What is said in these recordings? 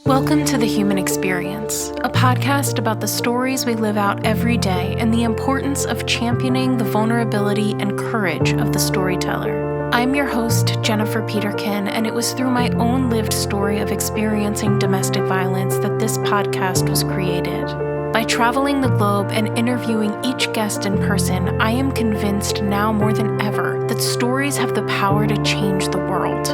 Welcome to The Human Experience, a podcast about the stories we live out every day and the importance of championing the vulnerability and courage of the storyteller. I'm your host, Jennifer Peterkin, and it was through my own lived story of experiencing domestic violence that this podcast was created. By traveling the globe and interviewing each guest in person, I am convinced now more than ever that stories have the power to change the world.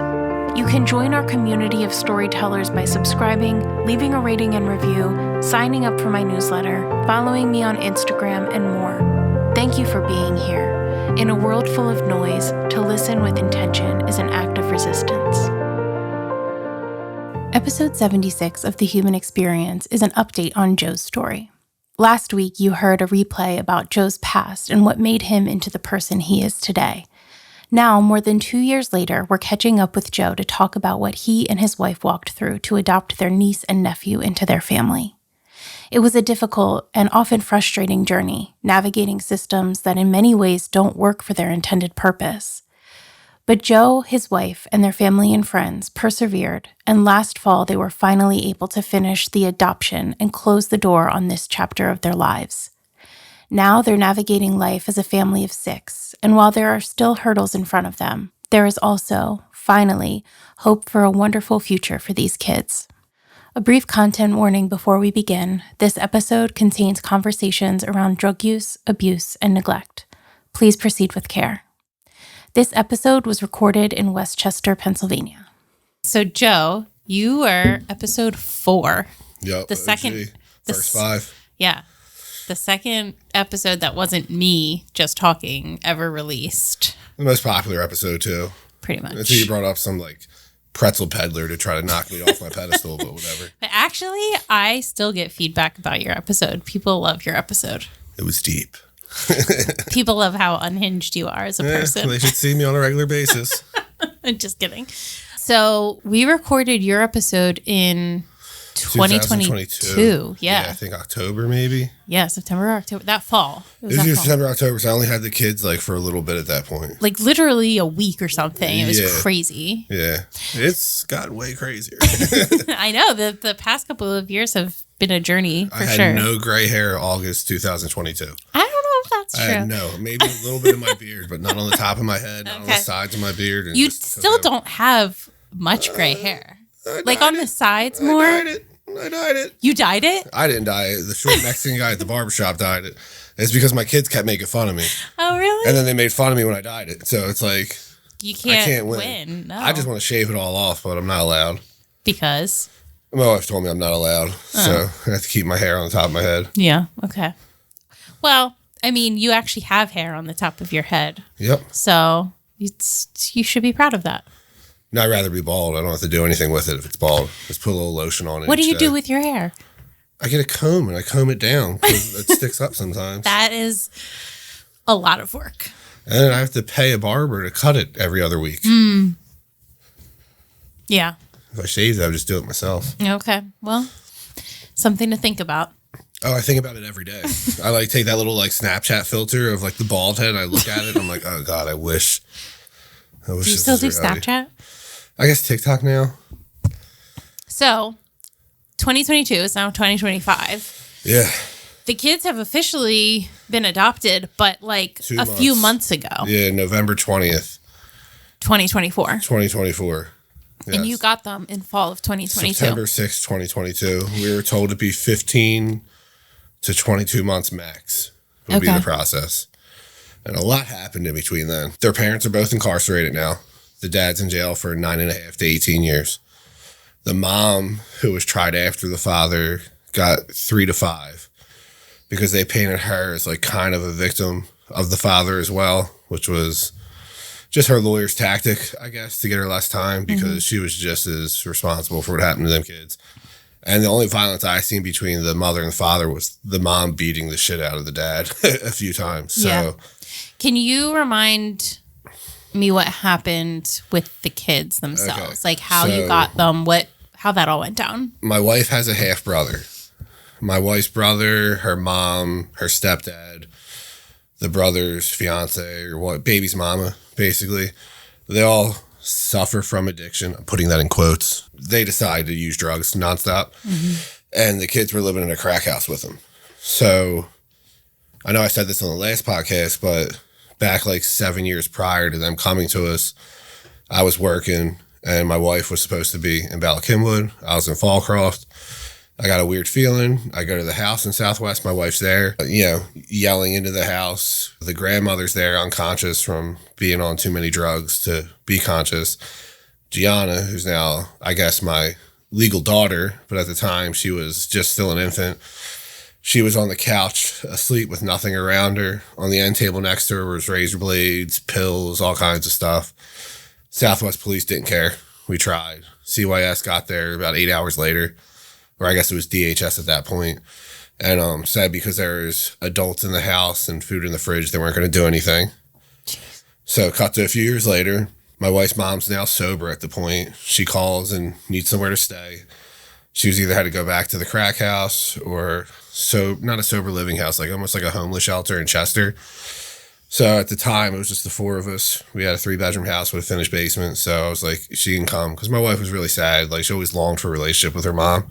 You can join our community of storytellers by subscribing, leaving a rating and review, signing up for my newsletter, following me on Instagram, and more. Thank you for being here. In a world full of noise, to listen with intention is an act of resistance. Episode 76 of The Human Experience is an update on Joe's story. Last week, you heard a replay about Joe's past and what made him into the person he is today. Now, more than 2 years later, we're catching up with Joe to talk about what he and his wife walked through to adopt their niece and nephew into their family. It was a difficult and often frustrating journey, navigating systems that in many ways don't work for their intended purpose. But Joe, his wife, and their family and friends persevered, and last fall they were finally able to finish the adoption and close the door on this chapter of their lives. Now they're navigating life as a family of 6, and while there are still hurdles in front of them, there is also, finally, hope for a wonderful future for these kids. A brief content warning before we begin. This episode contains conversations around drug use, abuse, and neglect. Please proceed with care. This episode was recorded in Westchester, Pennsylvania. So, Joe, you were episode 4. Yep. The second. First 5. Yeah. The second episode that wasn't me just talking ever released. The most popular episode, too. Pretty much. Until you brought up some, pretzel peddler to try to knock me off my pedestal, but whatever. But actually, I still get feedback about your episode. People love your episode. It was deep. People love how unhinged you are as a person. They should see me on a regular basis. I'm just kidding. So we recorded your episode in 2022. Yeah. I think October, maybe. Yeah, September or October. That fall. It was either September or October, so I only had the kids for a little bit at that point. Literally a week or something. It was crazy. Yeah. It's gotten way crazier. I know. The past couple of years have been a journey for sure. I had no gray hair August 2022. I don't know if that's true. I had no. Maybe a little bit of my beard, but not on the top of my head, not on the sides of my beard. You still don't have much gray hair. On the sides more? I dyed it. You dyed it? I didn't dye it. The short Mexican guy at the barbershop dyed it. It's because my kids kept making fun of me. Oh, really? And then they made fun of me when I dyed it. So it's you can't I can't win. No. I just want to shave it all off, but I'm not allowed. Because? My wife told me I'm not allowed. So I have to keep my hair on the top of my head. Yeah. Okay. Well, I mean, you actually have hair on the top of your head. Yep. So you should be proud of that. No, I'd rather be bald. I don't have to do anything with it if it's bald. Just put a little lotion on it. What do you do with your hair? I get a comb and I comb it down because it sticks up sometimes. That is a lot of work. And then I have to pay a barber to cut it every other week. Yeah. If I shaved it, I would just do it myself. Okay. Well, something to think about. Oh, I think about it every day. I take that little Snapchat filter of the bald head and I look at it and I'm like, oh God, I wish. Do you still do Snapchat? I guess TikTok now. So, 2022 is now 2025. Yeah. The kids have officially been adopted, but a few months ago. Yeah, November 20th. 2024. 2024. Yes. And you got them in fall of 2022. September 6th, 2022. We were told to be 15 to 22 months max would be the process. And a lot happened in between then. Their parents are both incarcerated now. The dad's in jail for 9.5 to 18 years. The mom, who was tried after the father, got 3 to 5 because they painted her as kind of a victim of the father as well, which was just her lawyer's tactic, I guess, to get her less time because she was just as responsible for what happened to them kids. And the only violence I seen between the mother and the father was the mom beating the shit out of the dad a few times. So, can you remind me what happened with the kids themselves? Okay. How you got them, how that all went down? My wife has a half brother. My wife's brother, her mom, her stepdad, the brother's fiance or baby's mama, basically. They all suffer from addiction. I'm putting that in quotes. They decided to use drugs nonstop. And the kids were living in a crack house with them. So I know I said this on the last podcast, but back like 7 years prior to them coming to us, I was working and my wife was supposed to be in Bala Cynwyd. I was in Fallcroft. I got a weird feeling. I go to the house in Southwest. My wife's there, yelling into the house. The grandmother's there unconscious from being on too many drugs to be conscious. Gianna, who's now, I guess, my legal daughter, but at the time she was just still an infant. She was on the couch asleep with nothing around her. On the end table next to her was razor blades, pills, all kinds of stuff. Southwest Police didn't care. We tried. CYS got there about 8 hours later, or I guess it was DHS at that point, and said because there's adults in the house and food in the fridge, they weren't going to do anything. Jeez. So cut to a few years later. My wife's mom's now sober at the point. She calls and needs somewhere to stay. She was either had to go back to the crack house or not a sober living house, like almost like a homeless shelter in Chester. So at the time, it was just the four of us. We had a 3-bedroom house with a finished basement. So I was like, she can come, because my wife was really sad. Like, she always longed for a relationship with her mom.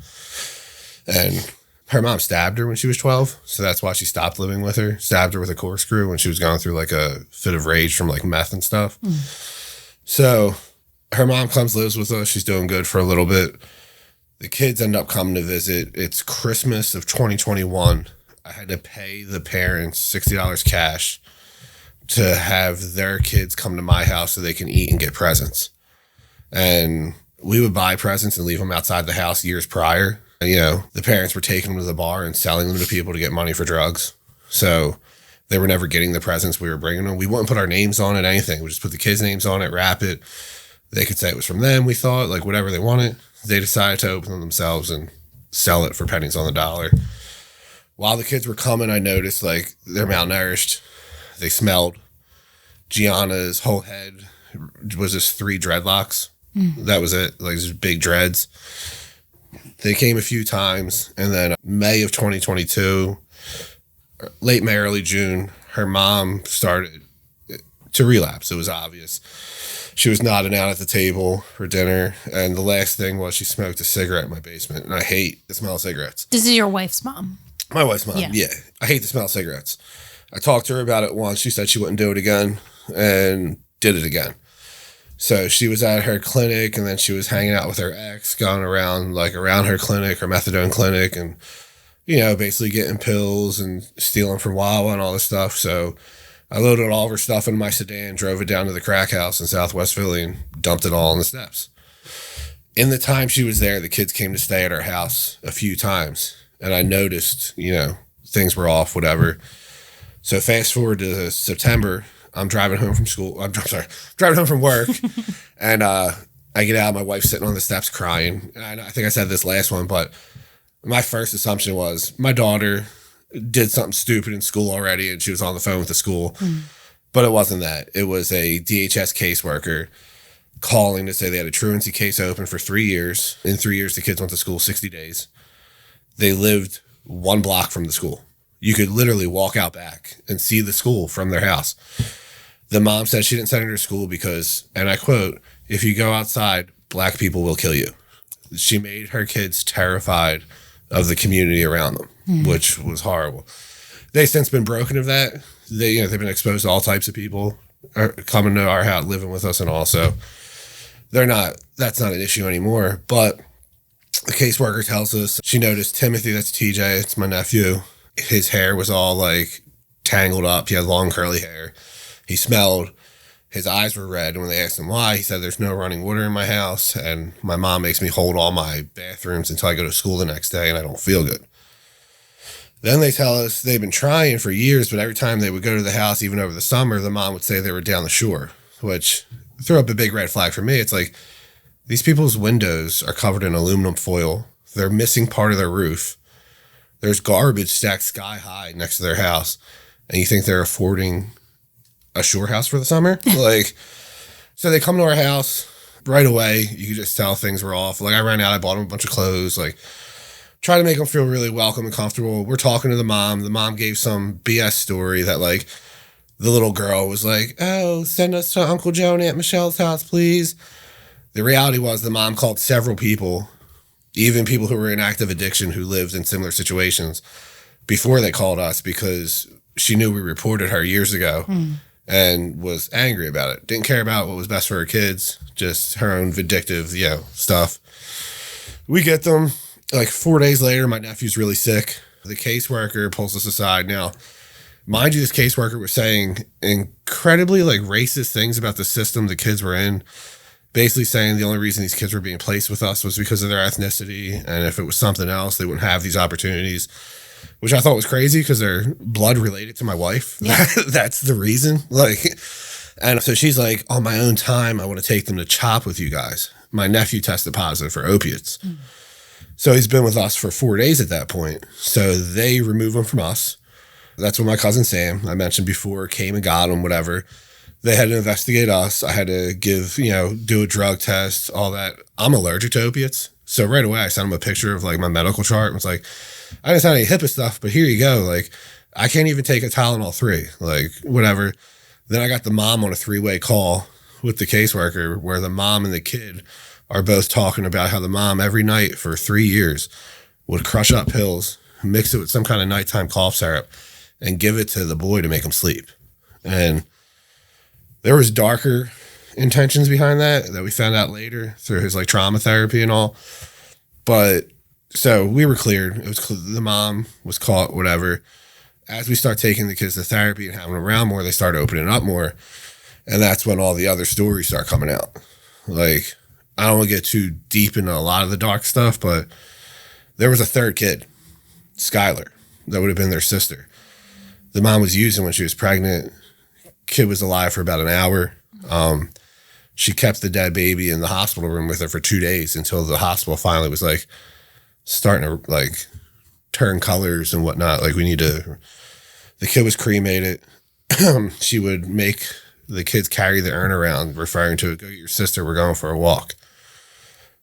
And her mom stabbed her when she was 12. So that's why she stopped living with her. Stabbed her with a corkscrew when she was going through like a fit of rage from like meth and stuff. So her mom comes, lives with us. She's doing good for a little bit. The kids end up coming to visit. It's Christmas of 2021. I had to pay the parents $60 cash to have their kids come to my house so they can eat and get presents. And we would buy presents and leave them outside the house years prior. And, the parents were taking them to the bar and selling them to people to get money for drugs. So they were never getting the presents we were bringing them. We wouldn't put our names on it, anything. We just put the kids' names on it, wrap it. They could say it was from them, we thought, like whatever they wanted. They decided to open them themselves and sell it for pennies on the dollar. While the kids were coming, I noticed like they're malnourished. They smelled. Gianna's whole head was just 3 dreadlocks. That was it. Like just big dreads. They came a few times, and then May of 2022, late May, early June, her mom started to relapse. It was obvious. She was nodding out at the table for dinner, and the last thing was she smoked a cigarette in my basement, and I hate the smell of cigarettes. This is your wife's mom? My wife's mom, yeah. I hate the smell of cigarettes. I talked to her about it once. She said she wouldn't do it again, and did it again. So she was at her clinic, and then she was hanging out with her ex, going around her clinic, her methadone clinic, and, basically getting pills and stealing from Wawa and all this stuff. So I loaded all of her stuff in my sedan, drove it down to the crack house in Southwest Philly, and dumped it all on the steps. In the time she was there, the kids came to stay at our house a few times, and I noticed, things were off, whatever. So fast forward to September, I'm driving home from school. Driving home from work, and I get out. My wife's sitting on the steps crying. And I think I said this last one, but my first assumption was my daughter did something stupid in school already, and she was on the phone with the school. But it wasn't that. It was a DHS caseworker calling to say they had a truancy case open for 3 years. In 3 years, the kids went to school 60 days. They lived 1 block from the school. You could literally walk out back and see the school from their house. The mom said she didn't send her to school because, and I quote, "If you go outside, black people will kill you." She made her kids terrified of the community around them, which was horrible. They've since been broken of that. They've been exposed to all types of people coming to our house, living with us, and also that's not an issue anymore. But the caseworker tells us she noticed Timothy, that's TJ, it's my nephew. His hair was all like tangled up. He had long curly hair. He smelled. His eyes were red. And when they asked him why, he said, "There's no running water in my house. And my mom makes me hold all my bathrooms until I go to school the next day, and I don't feel good." Then they tell us they've been trying for years, but every time they would go to the house, even over the summer, the mom would say they were down the shore, which threw up a big red flag for me. It's like, these people's windows are covered in aluminum foil. They're missing part of their roof. There's garbage stacked sky high next to their house, and you think they're affording a shore house for the summer? So they come to our house right away. You could just tell things were off. I ran out, I bought them a bunch of clothes, try to make them feel really welcome and comfortable. We're talking to the mom. The mom gave some BS story that The little girl was like, oh, send us to Uncle Joe and Aunt Michelle's house, please. The reality was the mom called several people, even people who were in active addiction who lived in similar situations, before they called us, because she knew we reported her years ago and was angry about it. Didn't care about what was best for her kids, just her own vindictive, stuff. We get them. Like 4 days later, my nephew's really sick. The caseworker pulls us aside. Now, mind you, this caseworker was saying incredibly like racist things about the system the kids were in. Basically saying the only reason these kids were being placed with us was because of their ethnicity. And if it was something else, they wouldn't have these opportunities, which I thought was crazy because they're blood related to my wife. Yeah. That's the reason. And so she's like, on my own time, I want to take them to CHOP with you guys. My nephew tested positive for opiates. So he's been with us for 4 days at that point. So they remove him from us. That's when my cousin Sam, I mentioned before, came and got him, whatever. They had to investigate us. I had to do a drug test, all that. I'm allergic to opiates. So right away, I sent him a picture of like my medical chart. And was like, I didn't sign any HIPAA stuff, but here you go. Like, I can't even take a Tylenol 3, like whatever. Then I got the mom on a 3-way call with the caseworker where the mom and the kid are both talking about how the mom every night for 3 years would crush up pills, mix it with some kind of nighttime cough syrup, and give it to the boy to make him sleep. And there was darker intentions behind that we found out later through his like trauma therapy and all. But so we were cleared. It was the mom was caught, whatever. As we start taking the kids to therapy and having them around more, they start opening up more. And that's when all the other stories start coming out. Like, I don't want to get too deep into a lot of the dark stuff, but there was a third kid, Skylar, that would have been their sister. The mom was using when she was pregnant. Kid was alive for about an hour. She kept the dead baby in the hospital room with her for 2 days until the hospital finally was like starting to like turn colors and whatnot. Like, the kid was cremated. She would make the kids carry the urn around, referring to, go get your sister, we're going for a walk.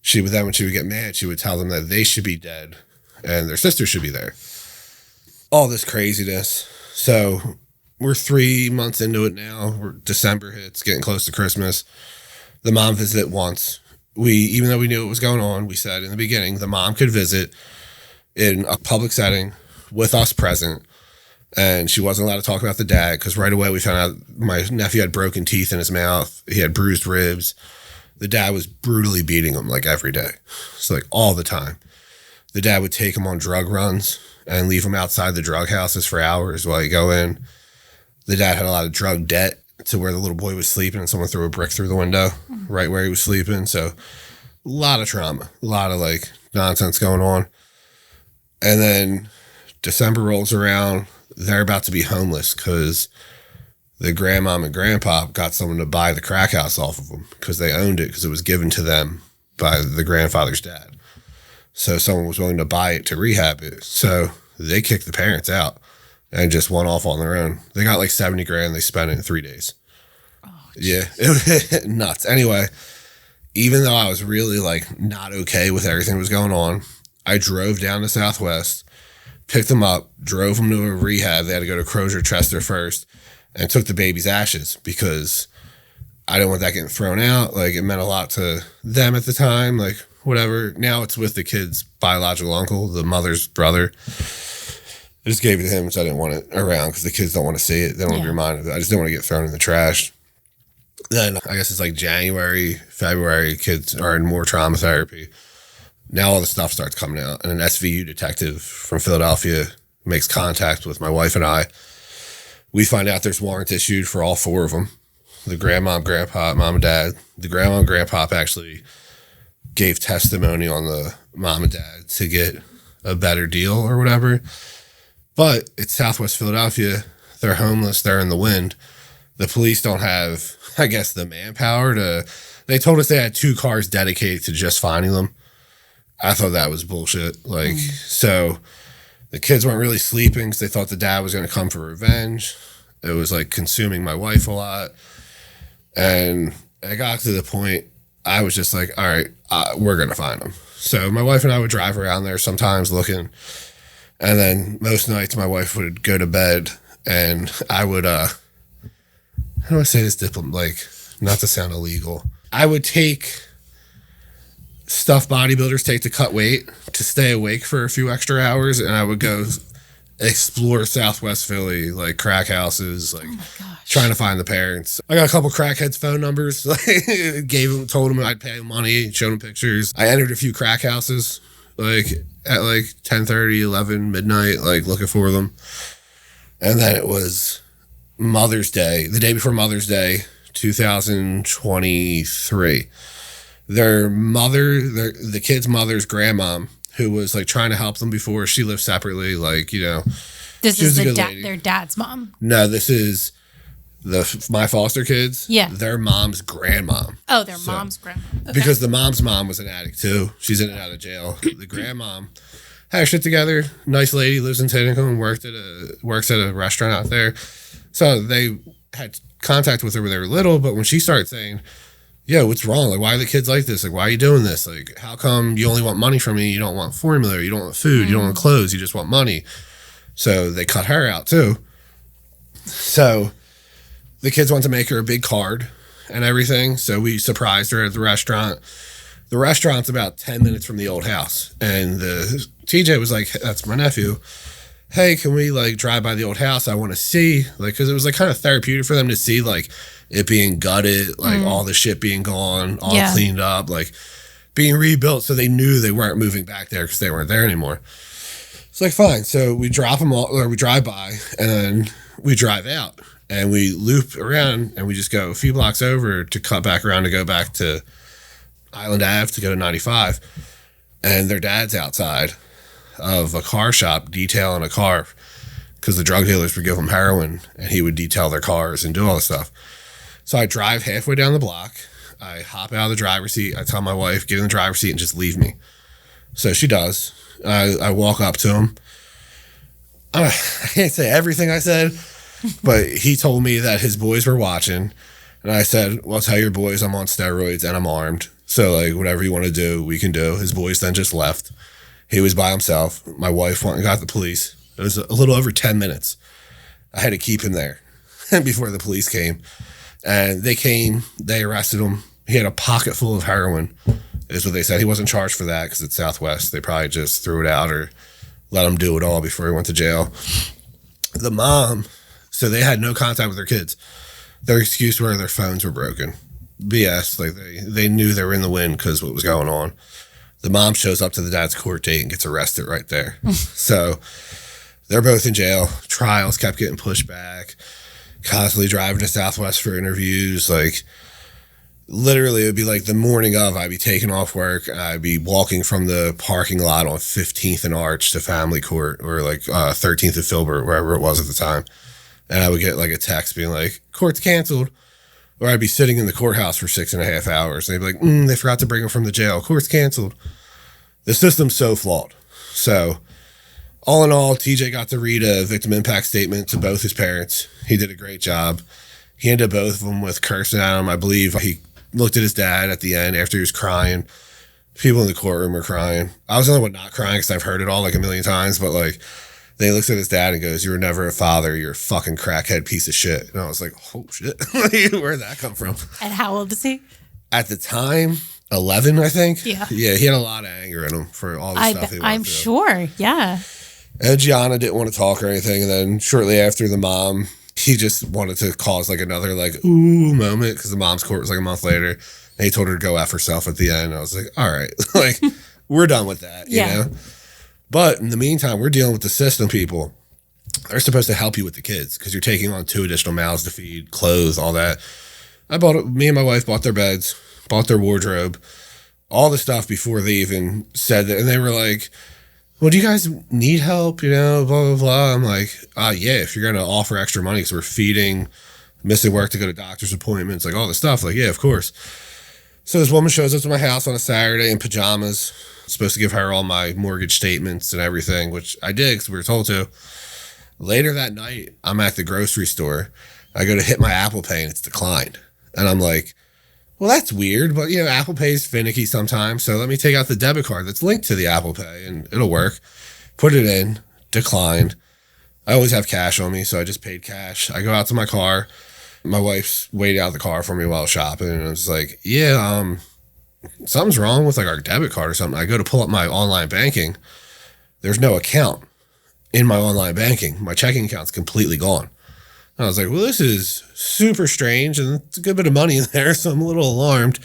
She would then, when she would get mad, she would tell them that they should be dead and their sister should be there. All this craziness. So we're 3 months into it now. December hits, getting close to Christmas. The mom visited once. Even though we knew what was going on, we said in the beginning the mom could visit in a public setting with us present, and she wasn't allowed to talk about the dad because right away we found out my nephew had broken teeth in his mouth. He had bruised ribs. The dad was brutally beating him like every day. So like all the time. The dad would take him on drug runs and leave him outside the drug houses for hours while he go in. The dad had a lot of drug debt to where the little boy was sleeping and someone threw a brick through the window right where he was sleeping. So a lot of trauma, a lot of like nonsense going on. And then December rolls around. They're about to be homeless because the grandmom and grandpa got someone to buy the crack house off of them because they owned it because it was given to them by the grandfather's dad. So someone was willing to buy it to rehab it. So they kicked the parents out and just went off on their own. They got like $70,000. They spent it in 3 days. Oh, yeah, it was nuts. Anyway, even though I was really like not okay with everything that was going on, I drove down to Southwest, picked them up, drove them to a rehab. They had to go to Crozier Chester first, and took the baby's ashes because I didn't want that getting thrown out. Like, it meant a lot to them at the time. Like, whatever. Now it's with the kid's biological uncle, the mother's brother. I just gave it to him because I didn't want it around because the kids don't want to see it. They don't want to be reminded of it. I just didn't want to get thrown in the trash. Then I guess it's like January, February, kids are in more trauma therapy. Now all the stuff starts coming out. And an SVU detective from Philadelphia makes contact with my wife and I. We find out there's warrants issued for all 4 of them. The grandma, grandpa, mom and dad. The grandma and grandpa actually gave testimony on the mom and dad to get a better deal or whatever. But it's Southwest Philadelphia. They're homeless. They're in the wind. The police don't have, I guess, the manpower to... They told us they had 2 cars dedicated to just finding them. I thought that was bullshit. Like, so the kids weren't really sleeping because they thought the dad was going to come for revenge. It was like consuming my wife a lot. And I got to the point, I was just like, all right, we're going to find them. So my wife and I would drive around there sometimes looking. And then most nights my wife would go to bed and I would how do I say this like, not to sound illegal. I would take stuff bodybuilders take to cut weight to stay awake for a few extra hours, and I would go explore Southwest Philly, like crack houses, like trying to find the parents. I got a couple crackheads' phone numbers, told them I'd pay them money, showed them pictures. I entered a few crack houses, like at like 10:30, 11, midnight, like looking for them. And then it was Mother's Day, the day before Mother's Day, 2023. The kid's mother's grandmom, who was like trying to help them before, she lived separately, like, you know. This is their dad's mom. No, this is my foster kids. Yeah. Their mom's grandmom. Oh, their mom's grandma. Okay. Because the mom's mom was an addict too. She's in and out of jail. The grandmom had her shit together. Nice lady, lives in Tinicum, works at a restaurant out there. So they had contact with her when they were little, but when she started saying, yo, what's wrong? Like, why are the kids like this? Like, why are you doing this? Like, how come you only want money from me? You don't want formula, you don't want food, you don't want clothes, you just want money. So they cut her out too. So the kids want to make her a big card and everything. So we surprised her at the restaurant. The restaurant's about 10 minutes from the old house. And the TJ was like, that's my nephew. Hey, can we like drive by the old house? I want to see, like, because it was like kind of therapeutic for them to see like it being gutted, like all the shit being gone, all cleaned up, like being rebuilt. So they knew they weren't moving back there because they weren't there anymore. It's like, fine. So we drop them all, or we drive by, and then we drive out and we loop around and we just go a few blocks over to cut back around to go back to Island Ave to go to 95. And their dad's outside of a car shop detailing a car because the drug dealers would give them heroin and he would detail their cars and do all this stuff. So I drive halfway down the block. I hop out of the driver's seat. I tell my wife, get in the driver's seat and just leave me. So she does. I walk up to him. I can't say everything I said, but he told me that his boys were watching. And I said, well, tell your boys I'm on steroids and I'm armed. So like whatever you want to do, we can do. His boys then just left. He was by himself. My wife went and got the police. It was a little over 10 minutes. I had to keep him there before the police came. And they came, they arrested him. He had a pocket full of heroin, is what they said. He wasn't charged for that because it's Southwest. They probably just threw it out or let him do it all before he went to jail. The mom, so they had no contact with their kids. Their excuse were their phones were broken. BS. Like they knew they were in the wind because what was going on. The mom shows up to the dad's court date and gets arrested right there. So they're both in jail. Trials kept getting pushed back. Constantly driving to Southwest for interviews. Like literally it would be like the morning of, I'd be taking off work. I'd be walking from the parking lot on 15th and Arch to Family Court, or like 13th and Filbert, wherever it was at the time. And I would get like a text being like, court's canceled. Or I'd be sitting in the courthouse for 6.5 hours. They'd be like, they forgot to bring him from the jail. Court's canceled. The system's so flawed. So all in all, TJ got to read a victim impact statement to both his parents. He did a great job. He ended both of them with cursing at him. I believe he looked at his dad at the end after he was crying. People in the courtroom were crying. I was the only one not crying because I've heard it all like a million times, but like they looked at his dad and goes, you were never a father. You're a fucking crackhead piece of shit. And I was like, oh shit. Where'd that come from? And how old is he? At the time, 11, I think. Yeah. Yeah, he had a lot of anger in him for all the stuff he went I'm through. sure. Yeah. And Gianna didn't want to talk or anything. And then shortly after the mom, he just wanted to cause like another like, ooh moment because the mom's court was like a month later. And he told her to go F herself at the end. I was like, all right, like we're done with that, you know? But in the meantime, we're dealing with the system people. They're supposed to help you with the kids because you're taking on 2 additional mouths to feed, clothes, all that. Me and my wife bought their beds, bought their wardrobe, all the stuff before they even said that. And they were like, well, do you guys need help? You know, blah, blah, blah. I'm like, yeah, if you're going to offer extra money because we're feeding, missing work to go to doctor's appointments, like all this stuff. Like, yeah, of course. So this woman shows up to my house on a Saturday in pajamas. Supposed to give her all my mortgage statements and everything, which I did because we were told to. Later that night, I'm at the grocery store. I go to hit my Apple Pay and it's declined. And I'm like, well, that's weird, but you know, Apple Pay is finicky sometimes. So let me take out the debit card that's linked to the Apple Pay and it'll work. Put it in, declined. I always have cash on me, so I just paid cash. I go out to my car. My wife's waiting out of the car for me while I was shopping, and I was like, yeah, something's wrong with like our debit card or something. I go to pull up my online banking. There's no account in my online banking. My checking account's completely gone. And I was like, well, this is super strange, and it's a good bit of money in there, so I'm a little alarmed.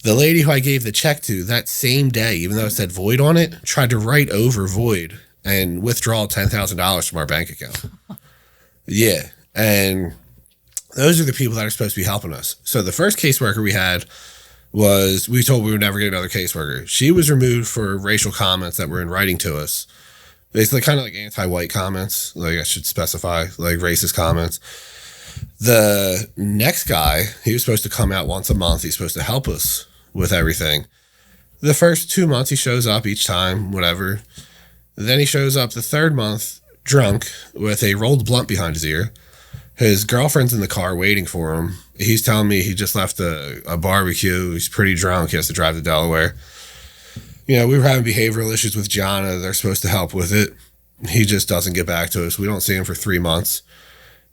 The lady who I gave the check to that same day, even though it said void on it, tried to write over void and withdraw $10,000 from our bank account. Yeah. And those are the people that are supposed to be helping us. So the first caseworker we had was, we told we would never get another caseworker. She was removed for racial comments that were in writing to us. Basically kind of like anti-white comments. Like I should specify, like racist comments. The next guy, he was supposed to come out once a month. He's supposed to help us with everything. The first 2 months, he shows up each time, whatever. Then he shows up the third month drunk with a rolled blunt behind his ear. His girlfriend's in the car waiting for him. He's telling me he just left a barbecue. He's pretty drunk. He has to drive to Delaware. You know, we were having behavioral issues with Gianna. They're supposed to help with it. He just doesn't get back to us. We don't see him for 3 months.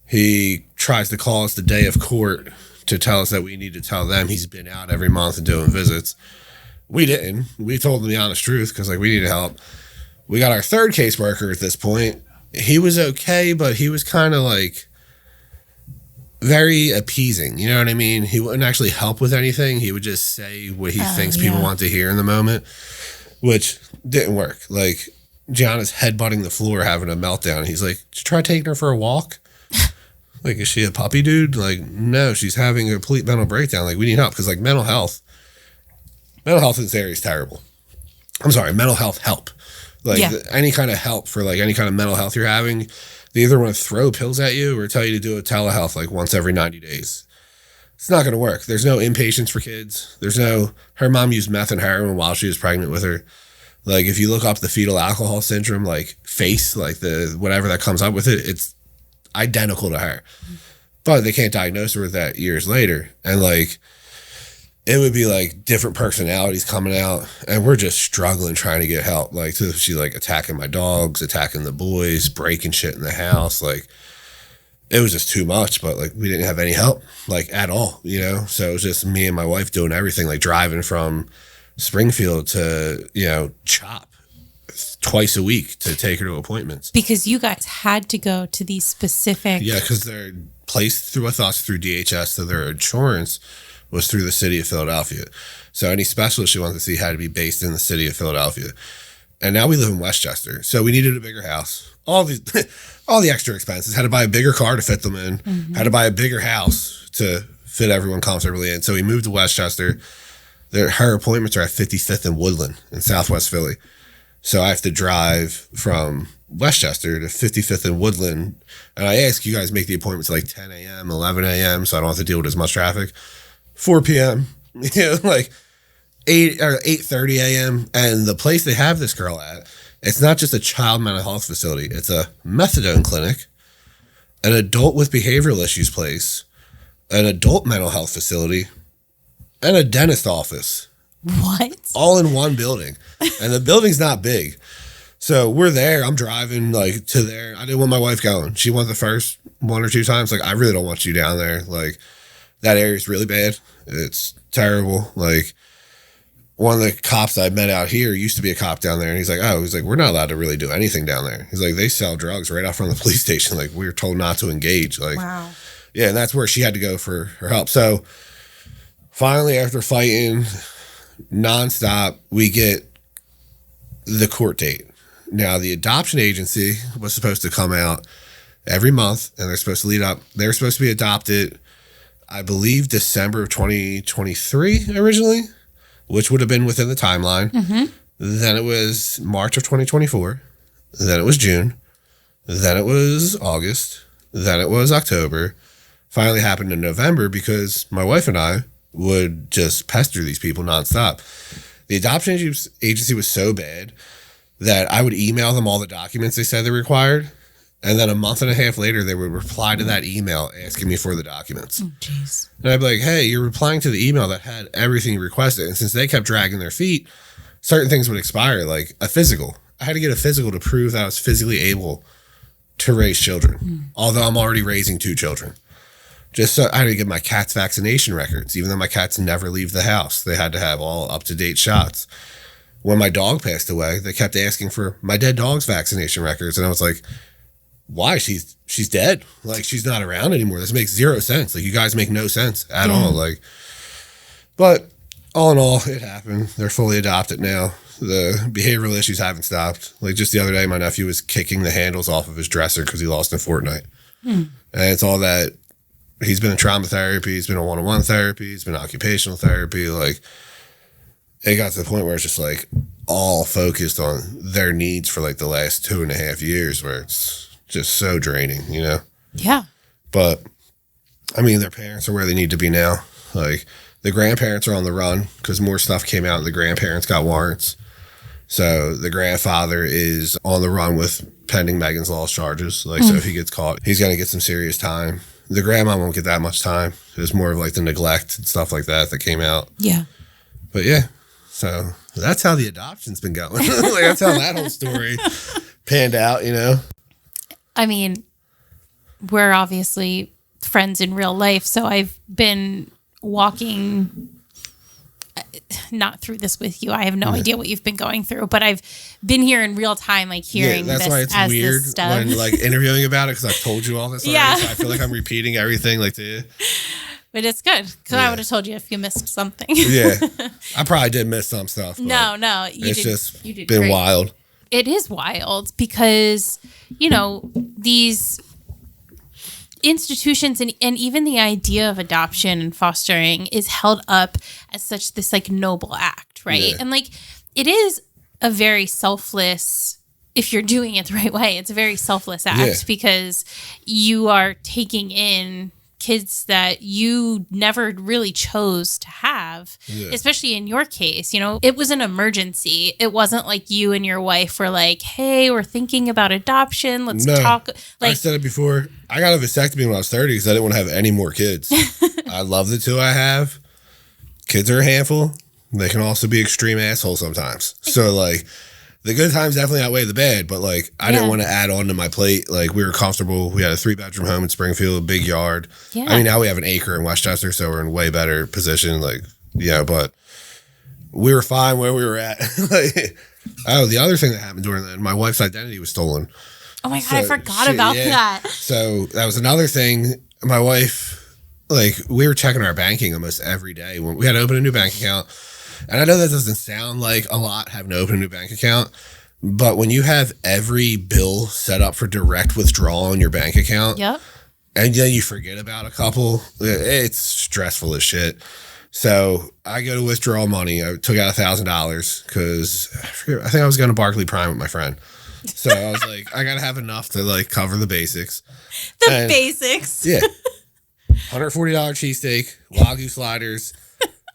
He tries to call us the day of court to tell us that we need to tell them he's been out every month and doing visits. We didn't. We told him the honest truth because, like, we needed help. We got our third caseworker at this point. He was okay, but he was kind of, like, very appeasing. You know what I mean? He wouldn't actually help with anything. He would just say what he thinks people want to hear in the moment, which didn't work. Like, Gianna's headbutting the floor, having a meltdown. He's like, did you try taking her for a walk? Like, is she a puppy, dude? Like, no, she's having a complete mental breakdown. Like, we need help because, like, mental health in this area is terrible. I'm sorry, mental health help. Like, any kind of help for, like, any kind of mental health you're having, they either want to throw pills at you or tell you to do a telehealth, like, once every 90 days. It's not going to work. There's no inpatients for kids. Her mom used meth and heroin while she was pregnant with her. Like, if you look up the fetal alcohol syndrome, like, face, like, the whatever that comes up with it, it's identical to her, but they can't diagnose her with that years later. And like, it would be like different personalities coming out, and we're just struggling trying to get help. Like, she like attacking my dogs, attacking the boys, breaking shit in the house. Like, it was just too much, but like, we didn't have any help, like, at all, you know? So it was just me and my wife doing everything, like driving from Springfield to, you know, Chop twice a week to take her to appointments. Because you guys had to go to these specific... Yeah, because they're placed through us through DHS, so their insurance was through the city of Philadelphia. So any specialist you wanted to see had to be based in the city of Philadelphia. And now we live in Westchester, so we needed a bigger house. All the extra expenses. Had to buy a bigger car to fit them in. Mm-hmm. Had to buy a bigger house to fit everyone comfortably in. So we moved to Westchester. Her appointments are at 55th and Woodland in Southwest Philly. So I have to drive from Westchester to 55th and Woodland. And I ask you guys make the appointments at like 10 a.m., 11 a.m., so I don't have to deal with as much traffic. 4 p.m., you know, like 8 or 8:30 a.m. And the place they have this girl at, it's not just a child mental health facility. It's a methadone clinic, an adult with behavioral issues place, an adult mental health facility, and a dentist office. What? All in one building. And the building's not big. So we're there. I'm driving like to there. I didn't want my wife going. She went the first 1 or 2 times. Like, I really don't want you down there. Like, that area's really bad. It's terrible. Like, one of the cops I met out here used to be a cop down there. And he's like, we're not allowed to really do anything down there. He's like, they sell drugs right out front of the police station. Like, we were told not to engage. Like, wow. Yeah. And that's where she had to go for her help. So finally, after fighting nonstop, we get the court date. Now, the adoption agency was supposed to come out every month, and they're supposed to be adopted, I believe, December of 2023 originally, which would have been within the timeline. Mm-hmm. Then it was March of 2024. Then it was June. Then it was August. Then it was October. Finally happened in November because my wife and I would just pester these people nonstop. The adoption agency was so bad that I would email them all the documents they said they required, and then a month and a half later, they would reply to that email asking me for the documents. Oh, jeez. And I'd be like, hey, you're replying to the email that had everything you requested. And since they kept dragging their feet, certain things would expire, like a physical. I had to get a physical to prove that I was physically able to raise children, although I'm already raising 2 children. just so I had to get my cat's vaccination records, even though my cats never leave the house. They had to have all up-to-date shots. When my dog passed away, they kept asking for my dead dog's vaccination records. And I was like, why? She's dead. Like, she's not around anymore. This makes zero sense. Like, you guys make no sense at all. Like, but all in all, it happened. They're fully adopted now. The behavioral issues haven't stopped. Like, just the other day, my nephew was kicking the handles off of his dresser because he lost in Fortnite. And it's all that. He's been in trauma therapy. He's been in one-on-one therapy. He's been in occupational therapy. Like, it got to the point where it's just like all focused on their needs for like the last 2.5 years, where it's just so draining, you know? Yeah. But I mean, their parents are where they need to be now. Like, the grandparents are on the run because more stuff came out and the grandparents got warrants. So the grandfather is on the run with pending Megan's Law charges. Like, so if he gets caught, he's going to get some serious time. The grandma won't get that much time. It was more of like the neglect and stuff like that came out. Yeah. But yeah, so that's how the adoption's been going. Like, that's how that whole story panned out, you know? I mean, we're obviously friends in real life, so I've been walking not through this with you. I have no idea what you've been going through, but I've been here in real time, like hearing that's this why it's as weird this stuff. when like interviewing about it, because I've told you all this already. Yeah. So I feel like I'm repeating everything like to you. But it's good, because I would have told you if you missed something. Yeah, I probably did miss some stuff. No, It's just you did been great. wild. It is wild because, you know, these institutions and even the idea of adoption and fostering is held up as such this like noble act, right? Yeah. And like, it is a very selfless, if you're doing it the right way, it's a very selfless act because you are taking in kids that you never really chose to have, especially in your case. You know, it was an emergency. It wasn't like you and your wife were like, hey, we're thinking about adoption. Let's talk. Like, I said it before. I got a vasectomy when I was 30 because I didn't want to have any more kids. I love the 2 I have. Kids are a handful. They can also be extreme assholes sometimes. So, like, the good times definitely outweigh the bad, but like I didn't want to add on to my plate. Like, we were comfortable. We had a 3-bedroom home in Springfield, a big yard. Yeah. I mean, now we have an acre in Westchester, so we're in way better position. Like, yeah, but we were fine where we were at. Like, oh, the other thing that happened during that, my wife's identity was stolen. oh my God, I forgot about that. So that was another thing. My wife, like, we were checking our banking almost every day. When we had to open a new bank account. And I know that doesn't sound like a lot, having to open a new bank account, but when you have every bill set up for direct withdrawal in your bank account, and then you forget about a couple, it's stressful as shit. So I go to withdraw money. I took out $1,000 because I think I was going to Barclay Prime with my friend. So I was like, I got to have enough to like cover the basics. The basics. Yeah. $140 cheesesteak, Wagyu sliders,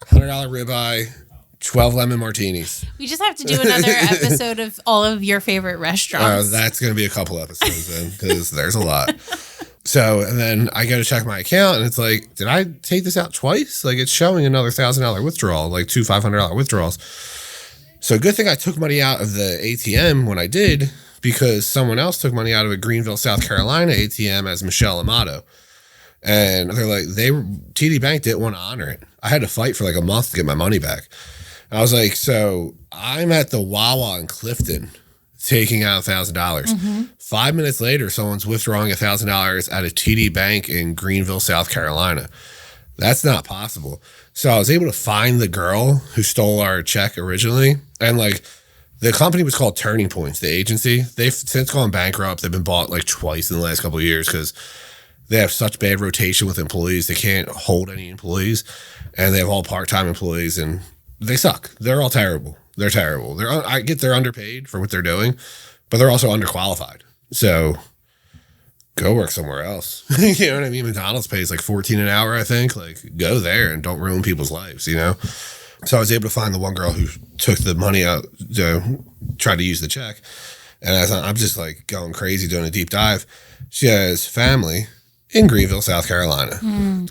$100 ribeye, 12 lemon martinis. We just have to do another episode of all of your favorite restaurants. That's going to be a couple episodes then, because there's a lot. So, and then I go to check my account and it's like, did I take this out twice? Like, it's showing another $1,000 withdrawal, like 2 $500 withdrawals. So good thing I took money out of the ATM when I did, because someone else took money out of a Greenville, South Carolina ATM as Michelle Amato. And they're like, TD Bank didn't want to honor it. I had to fight for like a month to get my money back. I was like, so I'm at the Wawa in Clifton taking out $1,000. 5 minutes later, someone's withdrawing $1,000 at a TD Bank in Greenville, South Carolina. That's not possible. So I was able to find the girl who stole our check originally. And like, the company was called Turning Points, the agency. They've since gone bankrupt. They've been bought like twice in the last couple of years because they have such bad rotation with employees. They can't hold any employees, and they have all part-time employees, and they suck. They're all terrible. They're terrible. I get they're underpaid for what they're doing, but they're also underqualified. So go work somewhere else. You know what I mean? McDonald's pays like $14 an hour, I think. Like, go there and don't ruin people's lives, you know? So I was able to find the one girl who took the money out to try to use the check. And as I'm just like going crazy doing a deep dive, she has family in Greenville, South Carolina.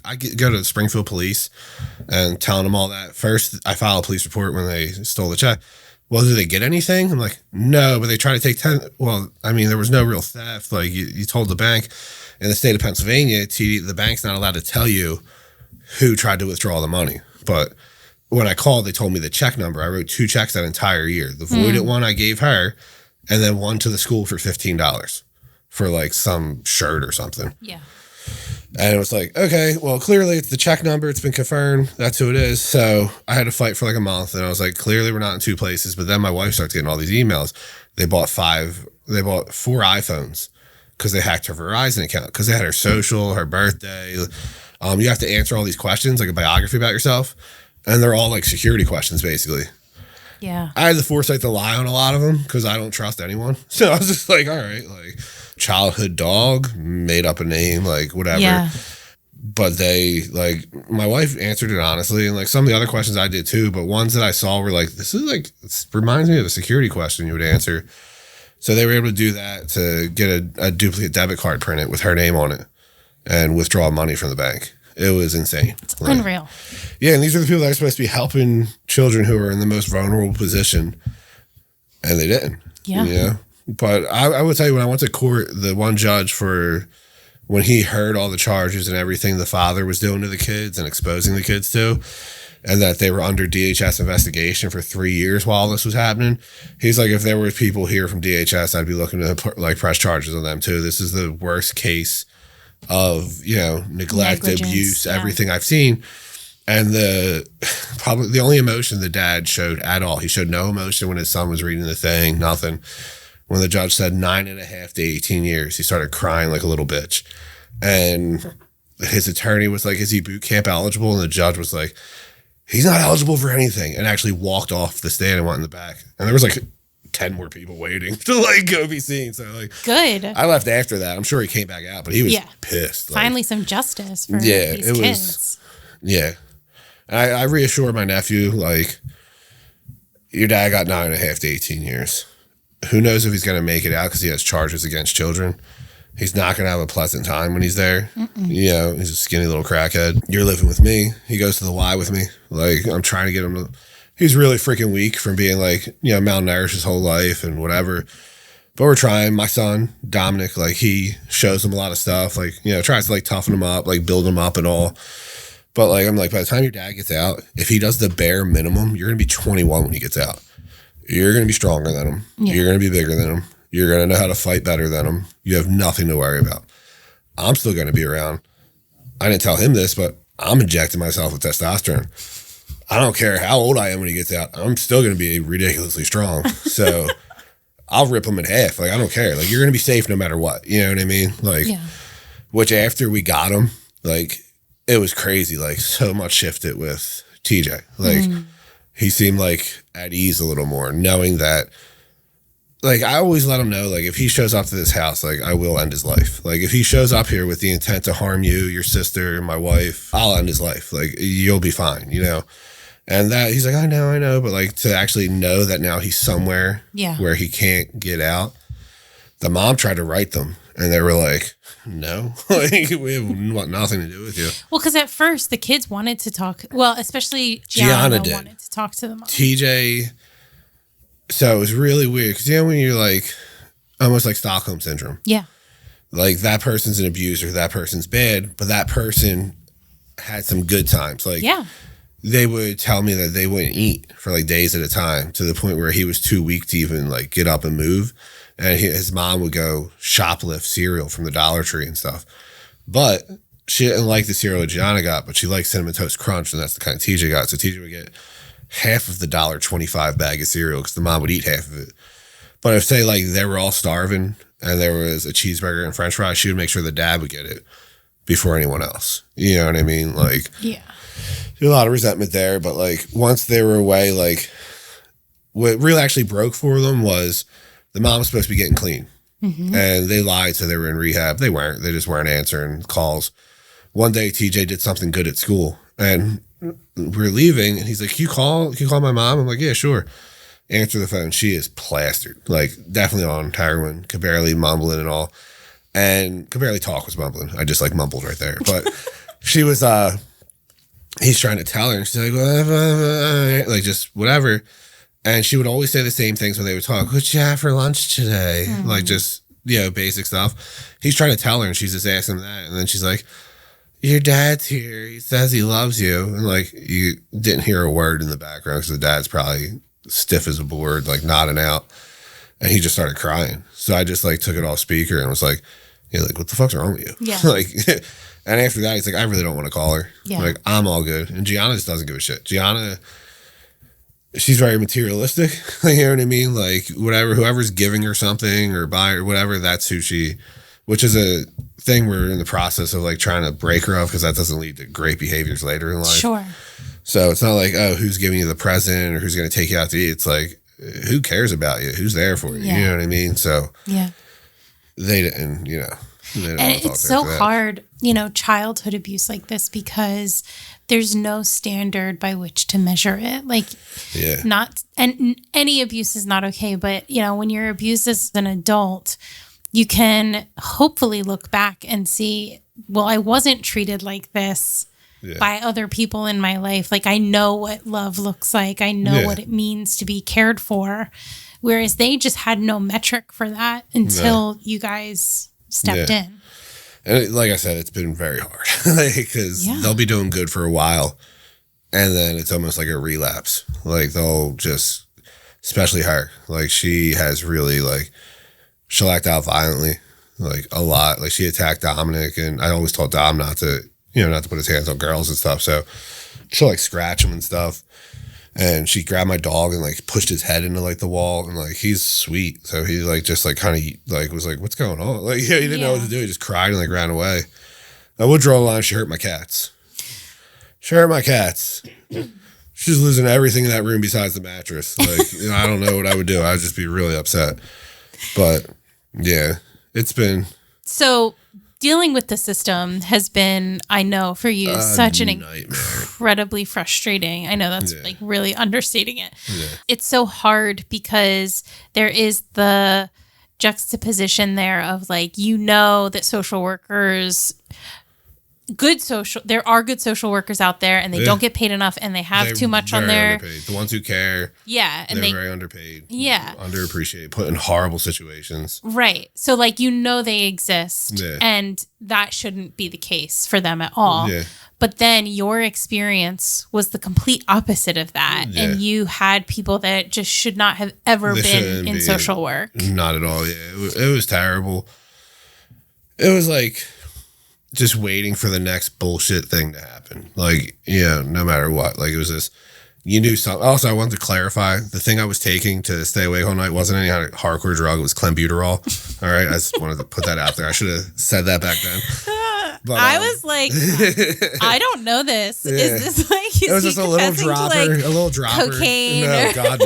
I go to the Springfield police and telling them all that. First, I file a police report when they stole the check. well, did they get anything? I'm like, no, but they tried to take 10. Well, I mean, there was no real theft. Like you told the bank in the state of Pennsylvania, the bank's not allowed to tell you who tried to withdraw the money. But when I called, they told me the check number. I wrote 2 checks that entire year. The voided one I gave her, and then one to the school for $15 for like some shirt or something. Yeah. And it was like, okay, well, clearly it's the check number. It's been confirmed. That's who it is. So I had to fight for like a month. And I was like, clearly we're not in 2 places. But then my wife started getting all these emails. They bought 4 iPhones because they hacked her Verizon account because they had her social, her birthday. You have to answer all these questions, like a biography about yourself. And they're all like security questions, basically. Yeah. I had the foresight to lie on a lot of them because I don't trust anyone. So I was just like, all right, like childhood dog, made up a name, like whatever. Yeah. But they, like, my wife answered it honestly. And like some of the other questions I did too, but ones that I saw were like, this reminds me of a security question you would answer. So they were able to do that to get a duplicate debit card printed with her name on it and withdraw money from the bank. It was insane. It's unreal. Yeah, and these are the people that are supposed to be helping children who are in the most vulnerable position, and they didn't. Yeah. You know? But I would tell you, when I went to court, the one judge when he heard all the charges and everything the father was doing to the kids and exposing the kids to, and that they were under DHS investigation for 3 years while this was happening, he's like, if there were people here from DHS, I'd be looking to like press charges on them too. This is the worst case of, neglect, abuse, everything I've seen. And probably the only emotion the dad showed at all, he showed no emotion when his son was reading the thing, nothing. When the judge said 9.5 to 18 years, he started crying like a little bitch. And his attorney was like, is he boot camp eligible? And the judge was like, he's not eligible for anything, and actually walked off the stand and went in the back. And there was like 10 more people waiting to like go be seen. So like, good. I left after that. I'm sure he came back out, but he was pissed. Finally, some justice for these kids. Yeah. And I reassured my nephew, like, your dad got 9.5 to 18 years. Who knows if he's going to make it out because he has charges against children. He's not going to have a pleasant time when he's there. He's a skinny little crackhead. You're living with me. He goes to the Y with me. Like, I'm trying to get him to... He's really freaking weak from being like, malnourished his whole life and whatever. But we're trying. My son, Dominic, like, he shows him a lot of stuff. Like, tries to like toughen him up, like build him up and all. But like, I'm like, by the time your dad gets out, if he does the bare minimum, you're going to be 21 when he gets out. You're going to be stronger than him. Yeah. You're going to be bigger than him. You're going to know how to fight better than him. You have nothing to worry about. I'm still going to be around. I didn't tell him this, but I'm injecting myself with testosterone. I don't care how old I am when he gets out. I'm still going to be ridiculously strong. So I'll rip him in half. Like, I don't care. Like, you're going to be safe no matter what. You know what I mean? Like, which after we got him, like, it was crazy. Like, so much shifted with TJ. Like, he seemed like at ease a little more, knowing that, like, I always let him know, like, if he shows up to this house, like, I will end his life. Like, if he shows up here with the intent to harm you, your sister, my wife, I'll end his life. Like, you'll be fine, And that, he's like, I know. But, like, to actually know that now he's somewhere where he can't get out. The mom tried to write them, and they were like, no, like, we have nothing to do with you. Well, because at first the kids wanted to talk. Well, especially Gianna wanted to talk to the mom. TJ, so it was really weird because when you're like almost like Stockholm syndrome. Yeah, like that person's an abuser, that person's bad, but that person had some good times. Like they would tell me that they wouldn't eat for like days at a time to the point where he was too weak to even like get up and move. And his mom would go shoplift cereal from the Dollar Tree and stuff. But she didn't like the cereal that Gianna got, but she liked Cinnamon Toast Crunch, and that's the kind of TJ got. So TJ would get half of the $1.25 bag of cereal because the mom would eat half of it. But if, say, like, they were all starving and there was a cheeseburger and french fries, she would make sure the dad would get it before anyone else. You know what I mean? Like, there's a lot of resentment there. But, like, once they were away, like, what really actually broke for them was the mom was supposed to be getting clean. And they lied, so they were in rehab. They weren't. They just weren't answering calls. One day, TJ did something good at school, and we're leaving, and he's like, can you call my mom? I'm like, yeah, sure. Answer the phone. She is plastered, like, definitely on heroin, could barely mumbling and all. And could barely talk, was mumbling. I just, like, mumbled right there. But she was, he's trying to tell her, and she's like, like, just whatever. And she would always say the same things when they would talk. What'd you have for lunch today? Like just, basic stuff. He's trying to tell her and she's just asking that. And then she's like, your dad's here. He says he loves you. And like, you didn't hear a word in the background because the dad's probably stiff as a board, like nodding out. And he just started crying. So I just like took it off speaker and was like, like, what the fuck's wrong with you? Yeah. Like, and after that, he's like, I really don't want to call her. Yeah. Like, I'm all good. And Gianna just doesn't give a shit. Gianna, she's very materialistic. You know what I mean? Like, whoever's giving her something or buying or whatever, that's who which is a thing we're in the process of like trying to break her of because that doesn't lead to great behaviors later in life. Sure. So it's not like, oh, who's giving you the present or who's going to take you out to eat. It's like, who cares about you? Who's there for you? Yeah. You know what I mean? So yeah. They didn't, they didn't And it's so hard, childhood abuse like this because there's no standard by which to measure it. Like, and any abuse is not okay. But, when you're abused as an adult, you can hopefully look back and see, well, I wasn't treated like this by other people in my life. Like, I know what love looks like. I know what it means to be cared for. Whereas they just had no metric for that until you guys stepped in. And like I said, it's been very hard because they'll be doing good for a while. And then it's almost like a relapse. Like they'll just, especially her, like she has really she'll act out violently, like a lot. Like she attacked Dominic and I always told Dom not to put his hands on girls and stuff. So she'll like scratch him and stuff. And she grabbed my dog and like pushed his head into like the wall and like he's sweet. So he like just like kind of like was like, what's going on? Like he didn't know what to do. He just cried and like ran away. I would draw a line. She hurt my cats. She's losing everything in that room besides the mattress. Like I don't know what I would do. I'd just be really upset. But yeah, it's been so. Dealing with the system has been, I know, for you, such an incredibly frustrating. I know that's like really understating it. Yeah. It's so hard because there is the juxtaposition there of like, that social workers, there are good social workers out there and they don't get paid enough and they're too much on their underpaid. The ones who care. Yeah. And they're very underpaid. Yeah. Underappreciated, put in horrible situations. Right. So like, they exist and that shouldn't be the case for them at all. Yeah. But then your experience was the complete opposite of that. Yeah. And you had people that just should not have ever been in social work. Not at all. Yeah. It was terrible. It was like just waiting for the next bullshit thing to happen. Like, no matter what. Like, it was this, you knew something. Also, I wanted to clarify, the thing I was taking to stay awake all night wasn't any kind of hardcore drug. It was clenbuterol. All right? I just wanted to put that out there. I should have said that back then. But, I was like, I don't know this. Yeah. Is this like, it was just a little dropper. Cocaine? No, God,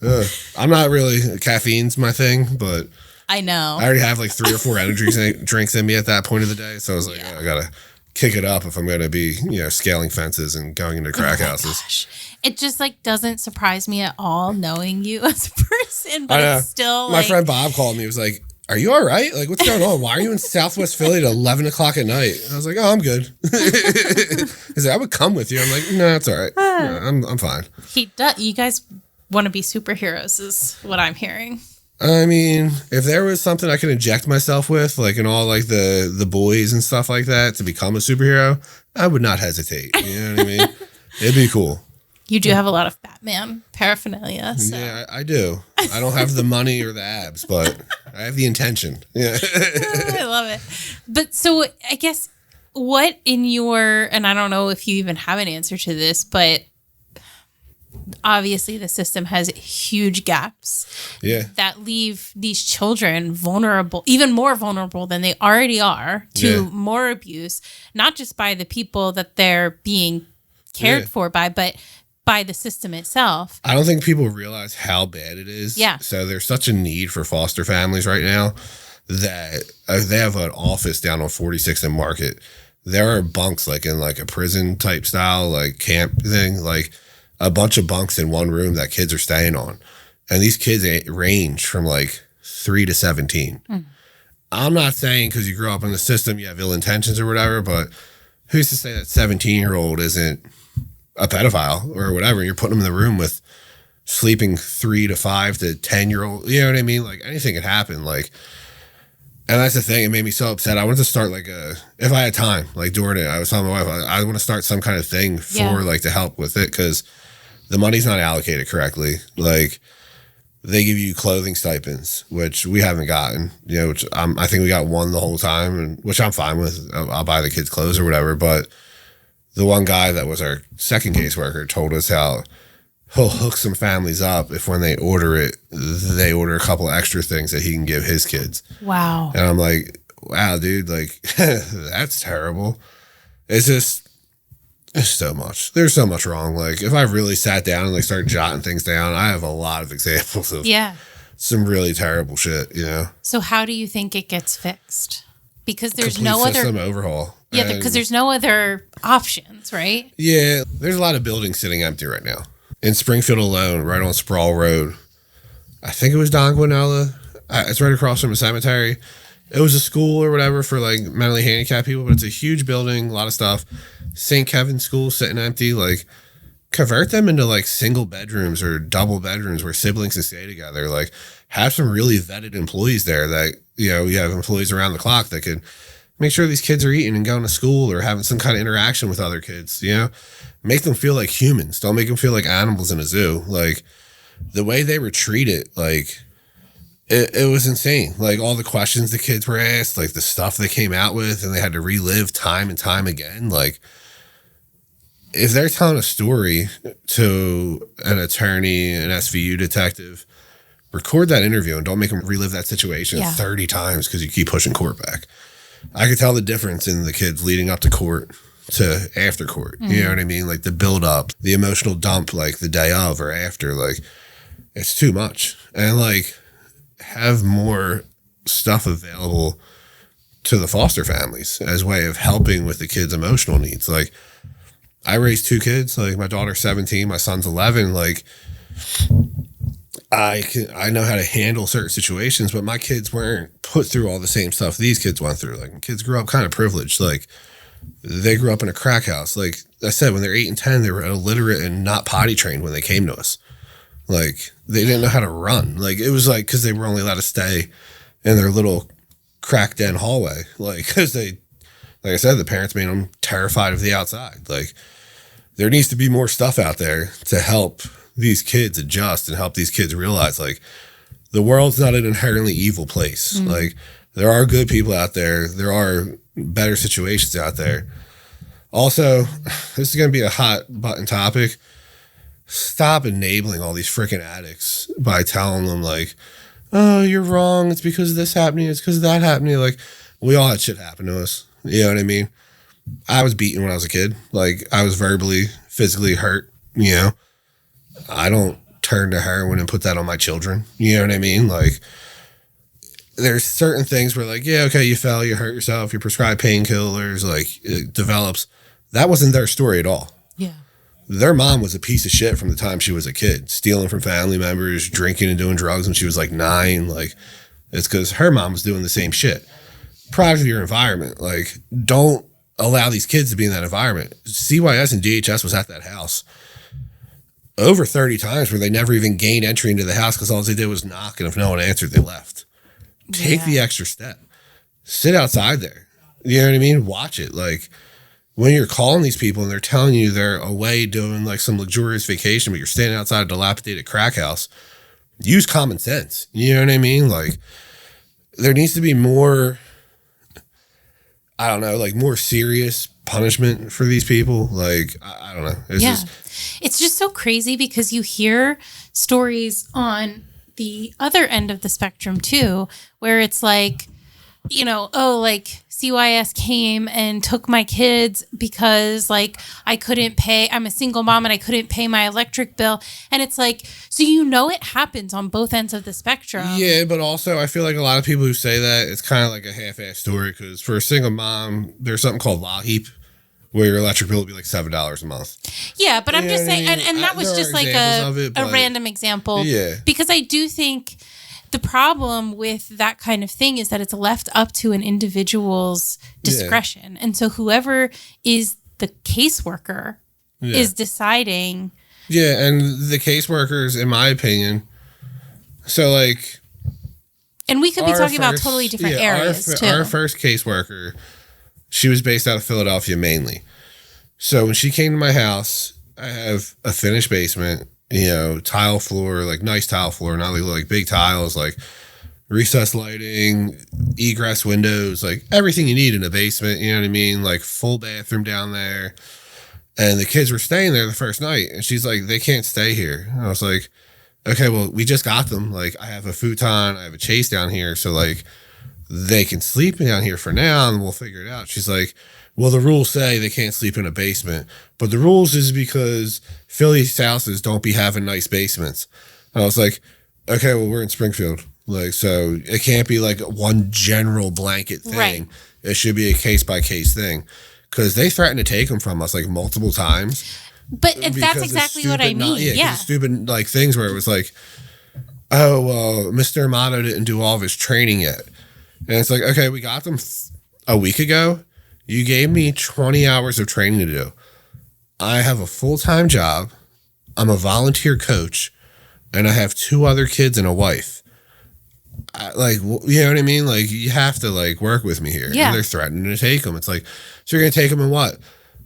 no. I'm not really, caffeine's my thing, but I know. I already have like 3 or 4 energy drinks in me at that point of the day. So I was like, I got to kick it up if I'm going to be, scaling fences and going into crack houses. Gosh. It just like doesn't surprise me at all knowing you as a person, but it's still my friend Bob called me. He was like, are you all right? Like, what's going on? Why are you in Southwest Philly at 11 o'clock at night? I was like, oh, I'm good. He's like, I would come with you. I'm like, no, it's all right. No, I'm fine. You guys want to be superheroes is what I'm hearing. I mean, if there was something I could inject myself with, like in all like the boys and stuff like that to become a superhero, I would not hesitate. You know what I mean? It'd be cool. You do have a lot of Batman paraphernalia. So. Yeah, I do. I don't have the money or the abs, but I have the intention. Yeah. I love it. But so I guess what in your, and I don't know if you even have an answer to this, but obviously the system has huge gaps that leave these children vulnerable, even more vulnerable than they already are to more abuse, not just by the people that they're being cared for by, but by the system itself. I don't think people realize how bad it is. Yeah. So there's such a need for foster families right now that they have an office down on 46th and Market. There are bunks like in like a prison type style, like camp thing, like a bunch of bunks in one room that kids are staying on. And these kids range from like 3 to 17. Mm. I'm not saying because you grew up in the system, you have ill intentions or whatever, but who's to say that 17-year-old isn't a pedophile or whatever? You're putting them in the room with sleeping 3 to 5 to 10-year-old. You know what I mean? Like anything could happen. Like, and that's the thing. It made me so upset. I wanted to start like if I had time, like during it, I was telling my wife, I want to start some kind of thing for like to help with it because the money's not allocated correctly. Like they give you clothing stipends, which we haven't gotten, you know, which I think we got one the whole time, and which I'm fine with. I'll buy the kids clothes or whatever. But the one guy that was our second caseworker told us how he'll hook some families up if when they order it, they order a couple extra things that he can give his kids. Wow. And I'm like, wow, dude, like that's terrible. It's just, it's so much. There's so much wrong. Like if I really sat down and like started jotting things down, I have a lot of examples of some really terrible shit, you know? So how do you think it gets fixed? Because there's Complete no system other overhaul. Yeah, because there's no other options, right? Yeah, there's a lot of buildings sitting empty right now. In Springfield alone, right on Sproul Road, I think it was Don Guanella. It's right across from a cemetery. It was a school or whatever for like mentally handicapped people, but it's a huge building, a lot of stuff. St. Kevin's School sitting empty. Like, convert them into like single bedrooms or double bedrooms where siblings can stay together. Like, have some really vetted employees there that, you know, you have employees around the clock that could make sure these kids are eating and going to school or having some kind of interaction with other kids, you know? Make them feel like humans. Don't make them feel like animals in a zoo. Like, the way they were treated, like, it was insane. Like, all the questions the kids were asked, like, the stuff they came out with, and they had to relive time and time again. Like, if they're telling a story to an attorney, an SVU detective, record that interview and don't make them relive that situation 30 times because you keep pushing court back. I could tell the difference in the kids leading up to court to after court. You know what I mean? Like the build up, the emotional dump, like the day of or after, like it's too much. And like have more stuff available to the foster families as a way of helping with the kids' emotional needs. Like I raised 2 kids, like my daughter's 17, my son's 11. Like I know how to handle certain situations, but my kids weren't put through all the same stuff these kids went through. Like my kids grew up kind of privileged. Like they grew up in a crack house. Like I said, when they're 8 and 10, they were illiterate and not potty trained when they came to us. Like they didn't know how to run. Like it was like, cause they were only allowed to stay in their little crack den hallway. Like, cause they, like I said, the parents made them terrified of the outside. Like there needs to be more stuff out there to help these kids adjust and help these kids realize like the world's not an inherently evil place. Like there are good people out there. There are better situations out there. Also, this is going to be a hot button topic. Stop enabling all these freaking addicts by telling them like, oh, you're wrong. It's because of this happening. It's because of that happening. Like we all had shit happen to us. You know what I mean? I was beaten when I was a kid. Like I was verbally, physically hurt, you know? I don't turn to heroin and put that on my children. You know what I mean? Like there's certain things where like, yeah, okay, you fell, you hurt yourself, you prescribe painkillers, like it develops. That wasn't their story at all. Yeah. Their mom was a piece of shit from the time she was a kid, stealing from family members, drinking and doing drugs when she was like 9. Like it's because her mom was doing the same shit. Product of your environment. Like don't allow these kids to be in that environment. CYS and DHS was at that house over 30 times where they never even gained entry into the house because all they did was knock, and if no one answered, they left. Take the extra step. Sit outside there. You know what I mean? Watch it. Like when you're calling these people and they're telling you they're away doing like some luxurious vacation, but you're standing outside a dilapidated crack house, use common sense. You know what I mean? Like there needs to be more, I don't know, like more serious punishment for these people. Like, I don't know. It's just so crazy because you hear stories on the other end of the spectrum too, where it's like, you know, oh, like CYS came and took my kids because like I couldn't pay. I'm a single mom and I couldn't pay my electric bill. And it's like, so you know it happens on both ends of the spectrum. Yeah, but also I feel like a lot of people who say that, it's kind of like a half-assed story because for a single mom, there's something called law heap, where your electric bill will be like $7 a month. Yeah, but I'm just saying, and that was just like a random example. Yeah. Because I do think the problem with that kind of thing is that it's left up to an individual's discretion. And so whoever is the caseworker is deciding Yeah, and the caseworkers, in my opinion, so like, and we could be talking about totally different areas too. Our first caseworker, she was based out of Philadelphia mainly. So when she came to my house, I have a finished basement, tile floor, like nice tile floor, not like big tiles, like recessed lighting, egress windows, like everything you need in a basement, you know what I mean? Like full bathroom down there. And the kids were staying there the first night. And she's like, they can't stay here. And I was like, okay, well, we just got them. Like, I have a futon, I have a chase down here. So, like, they can sleep down here for now and we'll figure it out. She's like, well, the rules say they can't sleep in a basement. But the rules is because Philly's houses don't be having nice basements. And I was like, okay, well, we're in Springfield. Like, so it can't be like one general blanket thing. Right. It should be a case-by-case thing. Because they threatened to take them from us like multiple times. But that's exactly what I mean. Yeah. Stupid like things where it was like, oh, well, Mr. Amato didn't do all of his training yet. And it's like, okay, we got them a week ago. You gave me 20 hours of training to do. I have a full-time job. I'm a volunteer coach. And I have 2 other kids and a wife. You know what I mean? Like, you have to, like, work with me here. Yeah. And they're threatening to take them. It's like, so you're going to take them in what?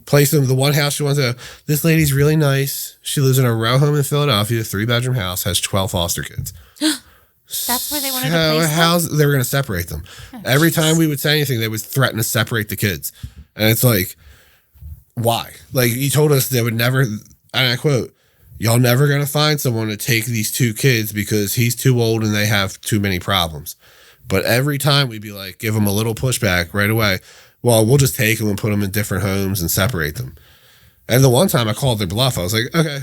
Place them the one house she wants to. This lady's really nice. She lives in a row home in Philadelphia, 3-bedroom house, has 12 foster kids. That's where they wanted to place them? They were going to separate them. Oh, every time we would say anything, they would threaten to separate the kids. And it's like, why? Like, you told us they would never, and I quote, y'all never going to find someone to take these 2 kids because he's too old and they have too many problems. But every time we'd be like, give them a little pushback right away. Well, we'll just take them and put them in different homes and separate them. And the one time I called their bluff, I was like, okay,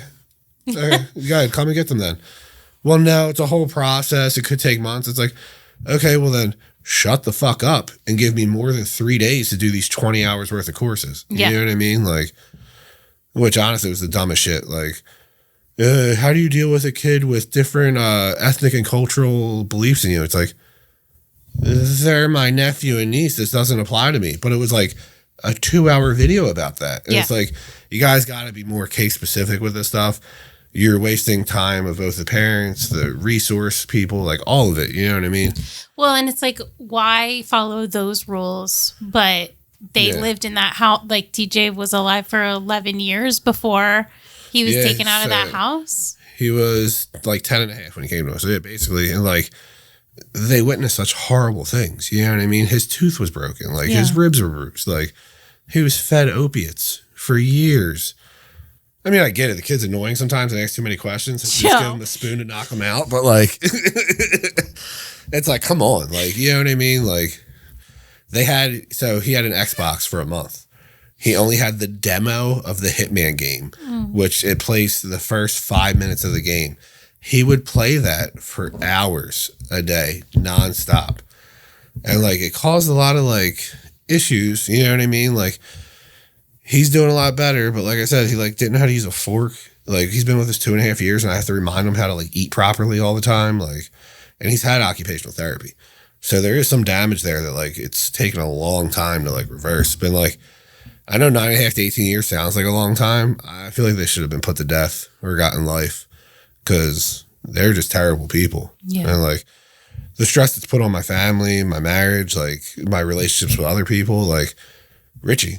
go ahead, come and get them then. Well, no, it's a whole process. It could take months. It's like, okay, well then shut the fuck up and give me more than 3 days to do these 20 hours worth of courses. You know what I mean? Like, which honestly was the dumbest shit. Like, how do you deal with a kid with different ethnic and cultural beliefs in you? It's like, they're my nephew and niece. This doesn't apply to me. But it was like a 2-hour video about that. And it's like, you guys got to be more case specific with this stuff. You're wasting time of both the parents, the resource people, like all of it. You know what I mean? Well, and it's like, why follow those rules? But they lived in that house. Like, TJ was alive for 11 years before he was taken out of that house. He was like 10 and a half when he came to us. So yeah, basically. And like, they witnessed such horrible things. You know what I mean? His tooth was broken. Like, his ribs were bruised. Like, he was fed opiates for years. I mean, I get it. The kid's annoying sometimes and asks too many questions. Just give him a spoon to knock him out. But like, it's like, come on. Like, you know what I mean? Like, he had an Xbox for a month. He only had the demo of the Hitman game, which it plays the first 5 minutes of the game. He would play that for hours a day, nonstop. And like, it caused a lot of like issues, you know what I mean? Like, he's doing a lot better, but like I said, he like didn't know how to use a fork. Like, he's been with us 2.5 years and I have to remind him how to like eat properly all the time. Like, and he's had occupational therapy. So there is some damage there that like, it's taken a long time to like reverse. Been like, I know 9.5 to 18 years sounds like a long time. I feel like they should have been put to death or gotten life because they're just terrible people. Yeah. And like, the stress that's put on my family, my marriage, like my relationships with other people, like Richie,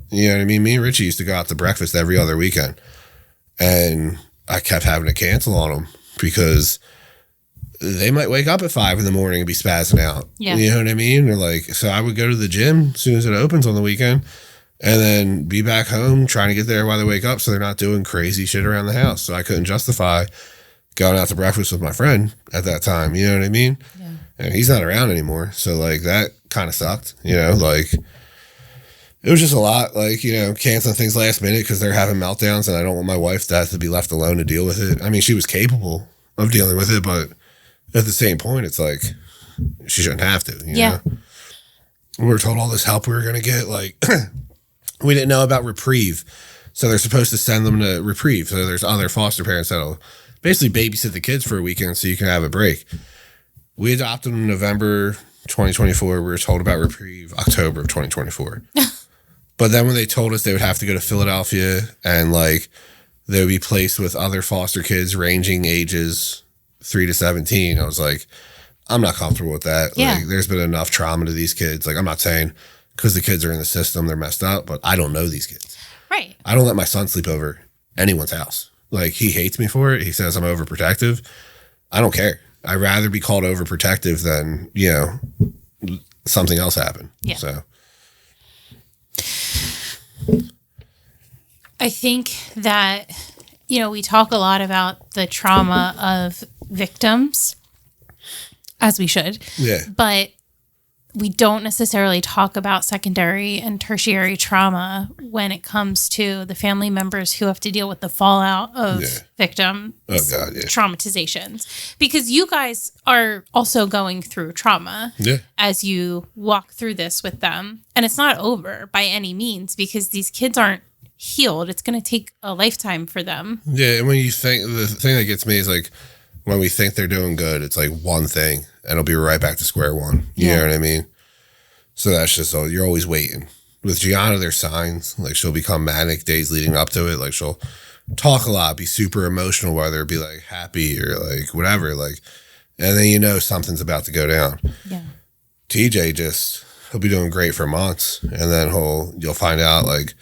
you know what I mean? Me and Richie used to go out to breakfast every other weekend and I kept having to cancel on them because they might wake up at 5 a.m. and be spazzing out. Yeah. You know what I mean? Or like, so I would go to the gym as soon as it opens on the weekend and then be back home trying to get there while they wake up so they're not doing crazy shit around the house. So I couldn't justify going out to breakfast with my friend at that time. You know what I mean? Yeah. And he's not around anymore. So like, that kind of sucked, you know, like it was just a lot, like, you know, canceling things last minute because they're having meltdowns and I don't want my wife to have to be left alone to deal with it. I mean, she was capable of dealing with it, but at the same point, it's like, she shouldn't have to, you know? We were told all this help we were going to get, like, we didn't know about Reprieve. So they're supposed to send them to Reprieve. So there's other foster parents that'll basically babysit the kids for a weekend so you can have a break. We adopted them in November 2024. We were told about Reprieve October of 2024. But then when they told us they would have to go to Philadelphia and like they would be placed with other foster kids ranging ages 3 to 17. I was like, I'm not comfortable with that. Yeah. Like, there's been enough trauma to these kids. Like, I'm not saying because the kids are in the system, they're messed up, but I don't know these kids. Right. I don't let my son sleep over anyone's house. Like, he hates me for it. He says I'm overprotective. I don't care. I'd rather be called overprotective than, something else happen. Yeah. So I think that, we talk a lot about the trauma of victims, as we should. Yeah. But we don't necessarily talk about secondary and tertiary trauma when it comes to the family members who have to deal with the fallout of victim traumatizations. Because you guys are also going through trauma as you walk through this with them. And it's not over by any means because these kids aren't healed. It's going to take a lifetime for them. Yeah. And when you think, the thing that gets me is like, when we think they're doing good, it's like one thing and it'll be right back to square one. You know what I mean? So that's just all, you're always waiting. With Gianna, there's signs. Like, she'll become manic days leading up to it. Like, she'll talk a lot, be super emotional, whether it be like happy or like whatever. Like, and then something's about to go down. Yeah. TJ he'll be doing great for months. And then you'll find out like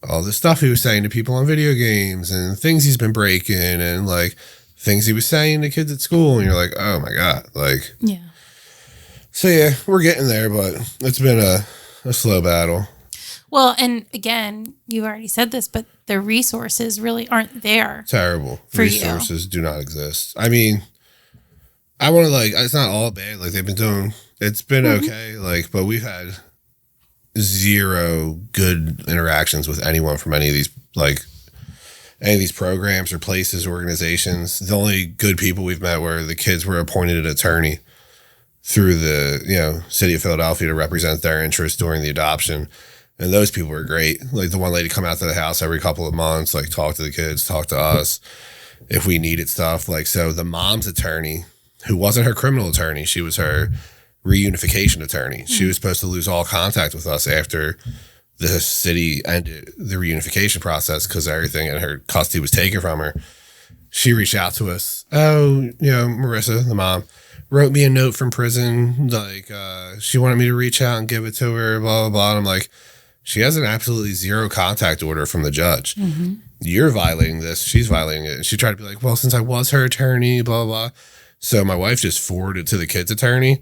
all the stuff he was saying to people on video games and things he's been breaking and like things he was saying to kids at school. And you're like, oh my God. Like, yeah. So yeah, we're getting there, but it's been a slow battle. Well, and again, you already said this, but the resources really aren't there. Terrible. Resources do not exist. I mean, I want to it's not all bad. Like, they've been doing, it's been okay. Like, but we've had zero good interactions with anyone from any of these programs or places, organizations. The only good people we've met were the kids were appointed an attorney through the city of Philadelphia to represent their interests during the adoption, and those people were great. Like, the one lady come out to the house every couple of months, like talk to the kids, talk to us if we needed stuff. Like, so the mom's attorney, who wasn't her criminal attorney, she was her reunification attorney. She was supposed to lose all contact with us after the city ended the reunification process because everything in her custody was taken from her. She reached out to us. Oh, Marissa, the mom, wrote me a note from prison. Like, she wanted me to reach out and give it to her, blah, blah, blah. And I'm like, she has an absolutely zero contact order from the judge. Mm-hmm. You're violating this. She's violating it. And she tried to be like, well, since I was her attorney, blah, blah, blah. So my wife just forwarded to the kid's attorney.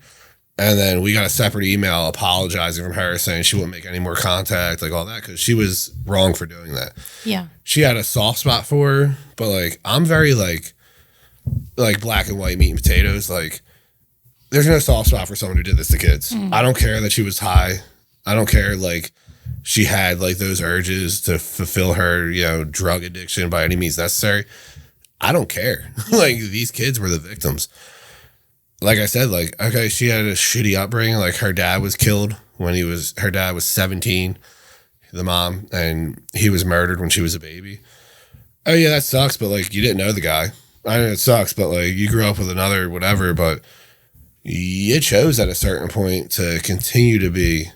And then we got a separate email apologizing from her saying she wouldn't make any more contact, like all that, because she was wrong for doing that. Yeah. She had a soft spot for her, but like, I'm very like black and white meat and potatoes. Like, there's no soft spot for someone who did this to kids. I don't care that she was high. I don't care like she had like those urges to fulfill her, drug addiction by any means necessary. I don't care. Like, these kids were the victims. Like I said, like, okay, she had a shitty upbringing. Like, her dad was killed when her dad was 17, the mom, and he was murdered when she was a baby. Oh yeah, that sucks. But like, you didn't know the guy. I know it sucks, but like, you grew up with another whatever, but you chose at a certain point to continue to be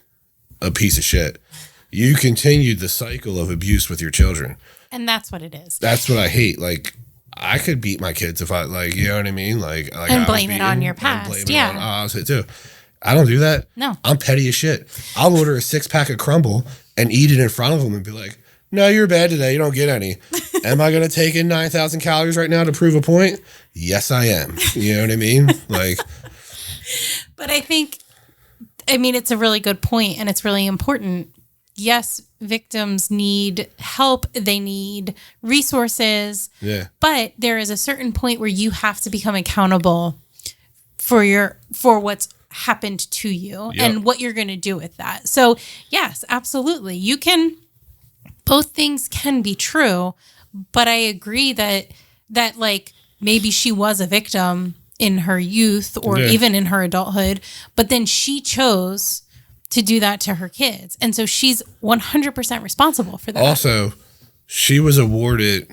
a piece of shit. You continued the cycle of abuse with your children. And that's what it is. That's what I hate. Like, I could beat my kids if I, like, you know what I mean? Like and blame it on your past. Yeah. I was hit too. I don't do that. No. I'm petty as shit. I'll order a 6-pack of Crumble and eat it in front of them and be like, no, you're bad today. You don't get any. Am I going to take in 9,000 calories right now to prove a point? Yes, I am. You know what I mean? Like, but I mean, it's a really good point and it's really important. Yes, victims need help. They need resources. Yeah. But there is a certain point where you have to become accountable for what's happened to you and what you're going to do with that. So yes, absolutely. Both things can be true, but I agree that like maybe she was a victim in her youth or even in her adulthood, but then she chose to do that to her kids. And so she's 100% responsible for that. Also, she was awarded,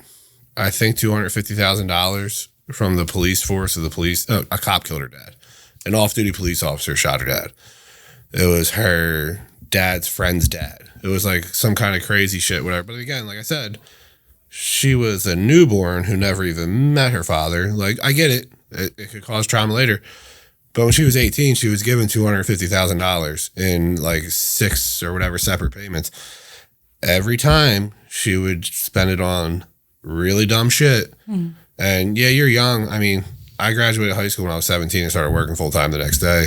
I think, $250,000 from the police force of the police. A cop killed her dad. An off-duty police officer shot her dad. It was her dad's friend's dad. It was like some kind of crazy shit, whatever. But again, like I said, she was a newborn who never even met her father. Like, I get it. It could cause trauma later. But when she was 18, she was given $250,000 in like 6 or whatever separate payments. Every time she would spend it on really dumb shit. And yeah, you're young. I mean, I graduated high school when I was 17 and started working full time the next day.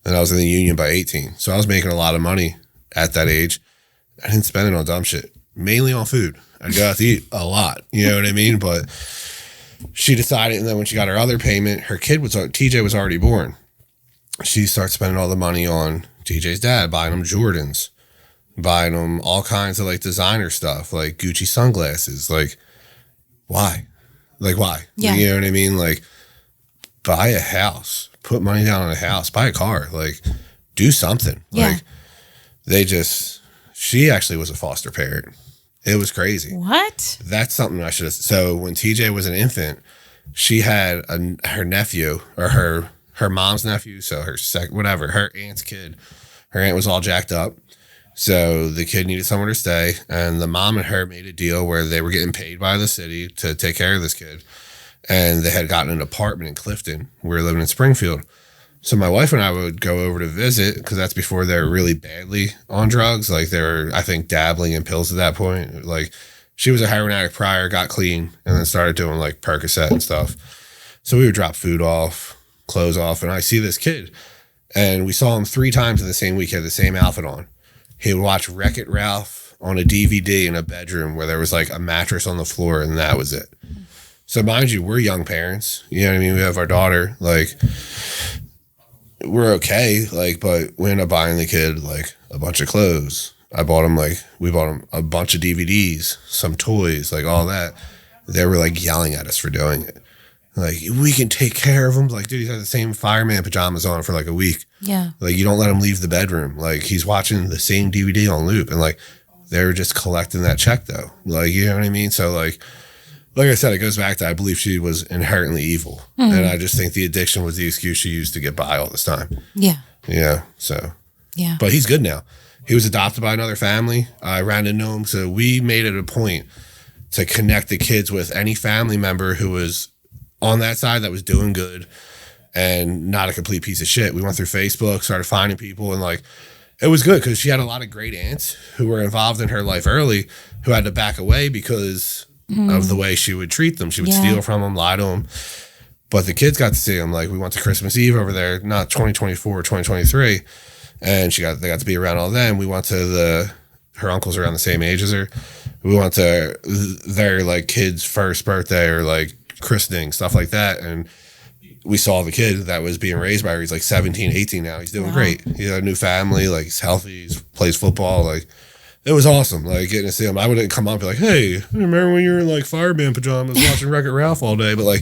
And I was in the union by 18. So I was making a lot of money at that age. I didn't spend it on dumb shit, mainly on food. I'd go out to eat a lot. You know what I mean? But she decided, and then when she got her other payment, her kid was, TJ was already born. She started spending all the money on TJ's dad, buying him Jordans, buying him all kinds of like designer stuff, like Gucci sunglasses. Like, why? Like, why? Yeah. You know what I mean? Like, buy a house, put money down on a house, buy a car, like, do something. Yeah. Like, she actually was a foster parent. It was crazy. What? That's something I should have. So when TJ was an infant, she had her nephew, or her mom's nephew, so her her aunt's kid. Her aunt was all jacked up. So the kid needed somewhere to stay, and the mom and her made a deal where they were getting paid by the city to take care of this kid. And they had gotten an apartment in Clifton. We were living in Springfield. So my wife and I would go over to visit, because that's before they were really badly on drugs. Like, they were, I think, dabbling in pills at that point. Like, she was a heroin addict prior, got clean, and then started doing like Percocet and stuff. So we would drop food off, clothes off, and I see this kid. And we saw him 3 times in the same week. He had the same outfit on. He would watch Wreck-It Ralph on a DVD in a bedroom where there was like a mattress on the floor, and that was it. So mind you, we're young parents. You know what I mean? We have our daughter. Like, we're okay. Like, but we ended up buying the kid like a bunch of clothes. We bought him a bunch of DVDs, some toys, like all that. They were like yelling at us for doing it. Like, we can take care of him. Like, dude, he's had the same fireman pajamas on for like a week. Yeah. Like, you don't let him leave the bedroom. Like, he's watching the same DVD on loop. And like, they were just collecting that check though. Like, you know what I mean? So like I said, it goes back to, I believe she was inherently evil. And I just think the addiction was the excuse she used to get by all this time. Yeah. Yeah. So, Yeah. but he's good now. He was adopted by another family. I ran into him. So we made it a point to connect the kids with any family member who was on that side that was doing good and not a complete piece of shit. We went through Facebook, started finding people, and like, it was good because she had a lot of great aunts who were involved in her life early who had to back away because of the way she would treat them. She would steal from them, lie to them. But the kids got to see them. Like, we went to Christmas Eve over there, not 2024, 2023. And they got to be around all them. We went to her uncles around the same age as her. We went to their like kids' first birthday or like christening, stuff like that. And we saw the kid that was being raised by her. He's like 17, 18 now. He's doing great. He had a new family. Like, he's healthy. He plays football. Like, it was awesome. Like, getting to see him. I wouldn't come up and be like, hey, remember when you were in like fireman pajamas watching Wreck-It Ralph all day? But like,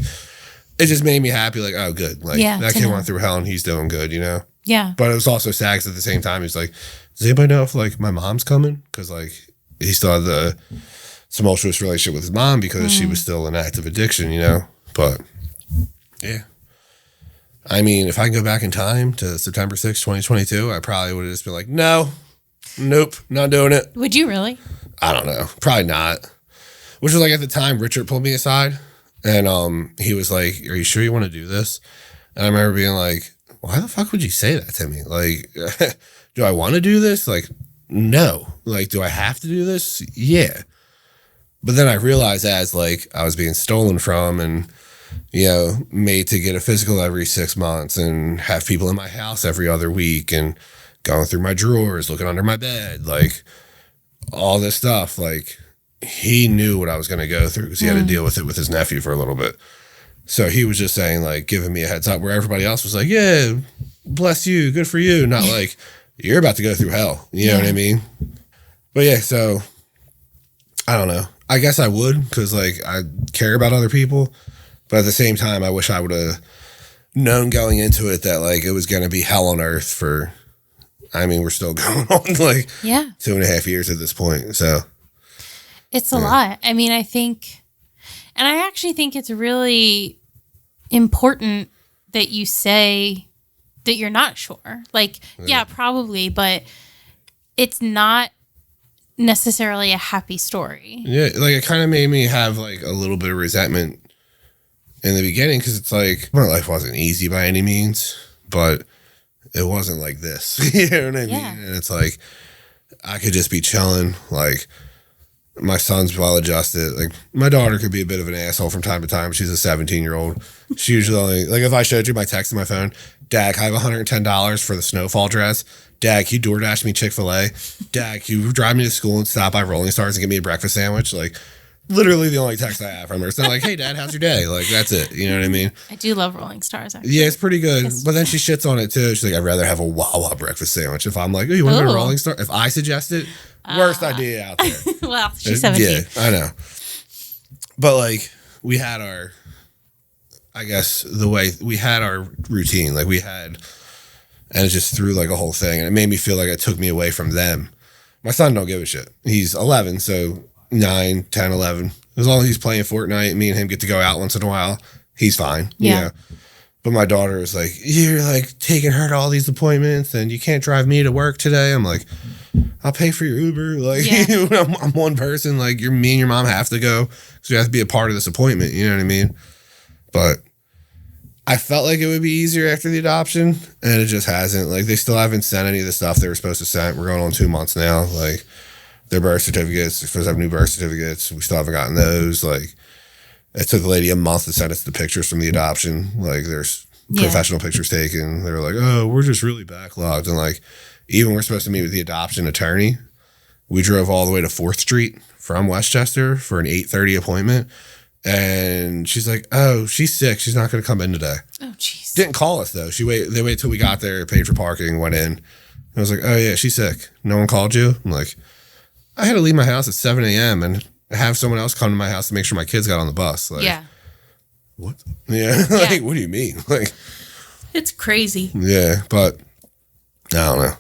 it just made me happy. Like, oh, good. Like, that kid went through hell and he's doing good, you know? Yeah. But it was also sad 'cause at the same time, he's like, does anybody know if like my mom's coming? Because like, he still had the tumultuous relationship with his mom because she was still in active addiction, you know? But yeah. I mean, if I can go back in time to September 6th, 2022, I probably would have just been like, nope, not doing it. Would you really? I don't know. Probably not. Which was like, at the time, Richard pulled me aside and he was like, are you sure you want to do this? And I remember being like, why the fuck would you say that to me? Like, do I want to do this? Like, no. Like, do I have to do this? Yeah. But then I realized as like I was being stolen from and, you know, made to get a physical every 6 months and have people in my house every other week and going through my drawers, looking under my bed, like all this stuff. Like, he knew what I was going to go through because he had to deal with it with his nephew for a little bit. So he was just saying, like, giving me a heads up where everybody else was like, yeah, bless you, good for you. Not like, you're about to go through hell. You know what I mean? But yeah, so I don't know. I guess I would because, like, I care about other people. But at the same time, I wish I would have known going into it that, like, it was going to be hell on earth for, I mean, we're still going on, like, 2.5 years at this point. So it's a lot. I mean, I think, and I actually think it's really important that you say that you're not sure. Like, yeah, probably, but it's not necessarily a happy story. Yeah, like it kind of made me have like a little bit of resentment in the beginning because it's like my life wasn't easy by any means, but it wasn't like this. You know what I mean? And it's like I could just be chilling. Like my son's well adjusted. Like my daughter could be a bit of an asshole from time to time. She's a 17-year-old. She usually only, like if I showed you my text on my phone, Dad, I have $110 for the snowfall dress. Dad, can you DoorDash me Chick-fil-A? Dad, can you drive me to school and stop by Rolling Stars and get me a breakfast sandwich? Like literally the only text I have from her. It's not like, hey, Dad, how's your day? Like that's it. You know what I mean? I do love Rolling Stars, actually. Yeah, it's pretty good. But then she shits on it too. She's like, I'd rather have a Wawa breakfast sandwich. If I'm like, oh, you want to go to Rolling Star? If I suggest it, worst idea out there. Well, she's 17. Yeah, I know. But like we had our, I guess the way we had our routine, like we had, and it just threw like a whole thing. And it made me feel like it took me away from them. My son don't give a shit. He's 11, so 9, 10, 11. As long as he's playing Fortnite, me and him get to go out once in a while, he's fine. Yeah. You know? But my daughter was like, you're like taking her to all these appointments and you can't drive me to work today. I'm like, I'll pay for your Uber. Like, I'm one person. Like, me and your mom have to go. So you have to be a part of this appointment. You know what I mean? But I felt like it would be easier after the adoption, and it just hasn't. Like, they still haven't sent any of the stuff they were supposed to send. We're going on 2 months now. Like, their birth certificates, they're supposed to have new birth certificates. We still haven't gotten those. Like, it took the lady a month to send us the pictures from the adoption. Like, there's professional pictures taken. They were like, oh, we're just really backlogged. And, like, even we're supposed to meet with the adoption attorney. We drove all the way to 4th Street from Westchester for an 8:30 appointment. And she's like, oh, she's sick. She's not going to come in today. Oh, jeez. Didn't call us, though. They waited till we got there, paid for parking, went in. I was like, oh, yeah, she's sick. No one called you? I'm like, I had to leave my house at 7 a.m. and have someone else come to my house to make sure my kids got on the bus. Like, yeah. What? Yeah. Like, what do you mean? Like, it's crazy. Yeah, but I don't know.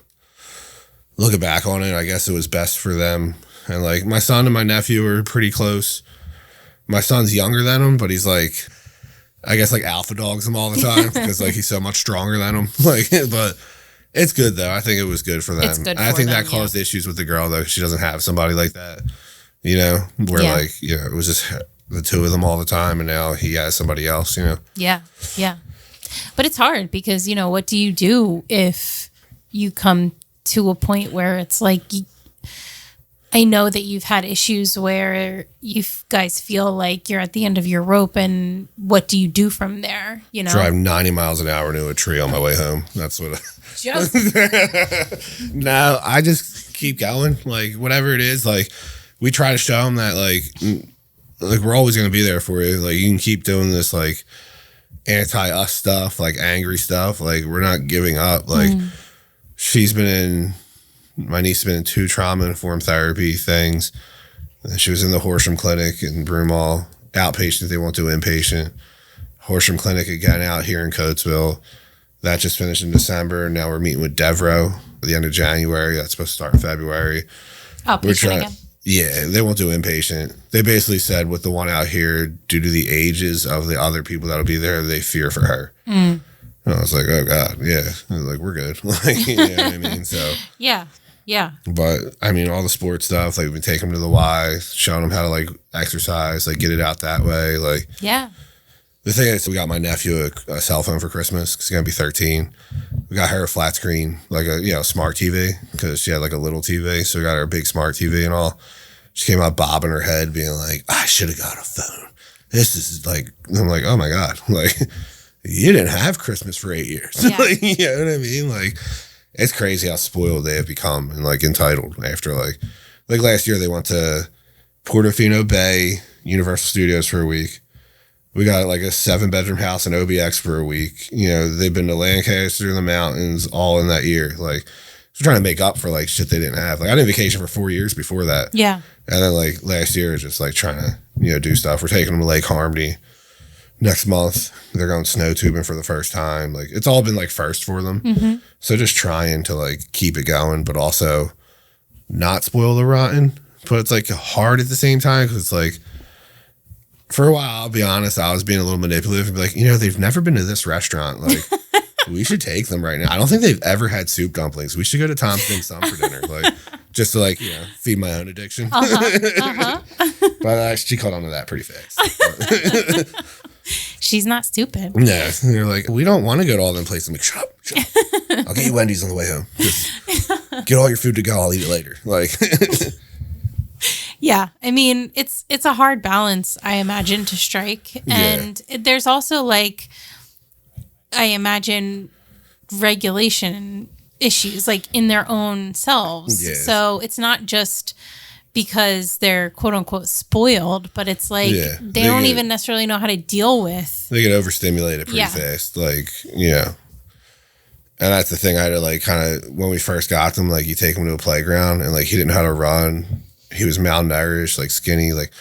Looking back on it, I guess it was best for them. And like my son and my nephew are pretty close. My son's younger than him, but he's like, I guess like alpha dogs him all the time because like he's so much stronger than him. Like, but it's good though. I think it was good for them. It's good I think them, that caused issues with the girl though. She doesn't have somebody like that, you know, where like, you know, it was just the two of them all the time. And now he has somebody else, you know? Yeah. Yeah. But it's hard because, you know, what do you do if you come to a point where it's like, I know that you've had issues where you guys feel like you're at the end of your rope, and what do you do from there? You know, drive 90 miles an hour into a tree on my way home. That's what. No, I just keep going. Like whatever it is, like we try to show them that like we're always going to be there for you. Like you can keep doing this like anti-us stuff, like angry stuff. Like we're not giving up. Like my niece has been in 2 trauma-informed therapy things. She was in the Horsham Clinic in Broomall, outpatient. They won't do inpatient. Horsham Clinic again out here in Coatesville. That just finished in December. Now we're meeting with Devro at the end of January. That's supposed to start in February. Outpatient again? Yeah, they won't do inpatient. They basically said with the one out here, due to the ages of the other people that'll be there, they fear for her. And I was like, oh God, yeah. I was like, we're good. Like, you know what I mean? So yeah. Yeah. But I mean, all the sports stuff, like we've been taking them to the Y, showing them how to like exercise, like get it out that way. Like, yeah. The thing is, we got my nephew a cell phone for Christmas because he's going to be 13. We got her a flat screen, like a, smart TV because she had like a little TV. So we got her a big smart TV and all. She came out bobbing her head being like, I should have got a phone. This is like, I'm like, oh my God. Like, you didn't have Christmas for 8 years. Yeah. Like, you know what I mean? Like, it's crazy how spoiled they have become and like entitled after like last year they went to Portofino Bay, Universal Studios for a week. We got like a 7-bedroom house in OBX for a week. You know, they've been to Lancaster in the mountains all in that year. Like, they're trying to make up for like shit they didn't have. Like, I did vacation for 4 years before that. Yeah. And then like last year, just like trying to, do stuff. We're taking them to Lake Harmony next month. They're going snow tubing for the first time. Like, it's all been like first for them. Mm-hmm. So just trying to like keep it going, but also not spoil the rotten. But it's like hard at the same time because it's like, for a while, I'll be honest, I was being a little manipulative and be like, they've never been to this restaurant. Like, we should take them right now. I don't think they've ever had soup dumplings. We should go to Tom's Dim Sum for dinner. Like, just to like, feed my own addiction. But she caught on to that pretty fast. She's not stupid. Yeah. They're like, we don't want to go to all them places. I'm like, shut up. I'll get you Wendy's on the way home. Just get all your food to go. I'll eat it later. Like, yeah. I mean, it's a hard balance, I imagine, to strike. And there's also like, I imagine, regulation issues like in their own selves. Yeah. So it's not just because they're quote unquote spoiled, but it's like they don't even necessarily know how to deal with. They get overstimulated pretty fast. Like, and that's the thing. I had to like kind of, when we first got them, like you take him to a playground and like he didn't know how to run. He was malnourished, like skinny, like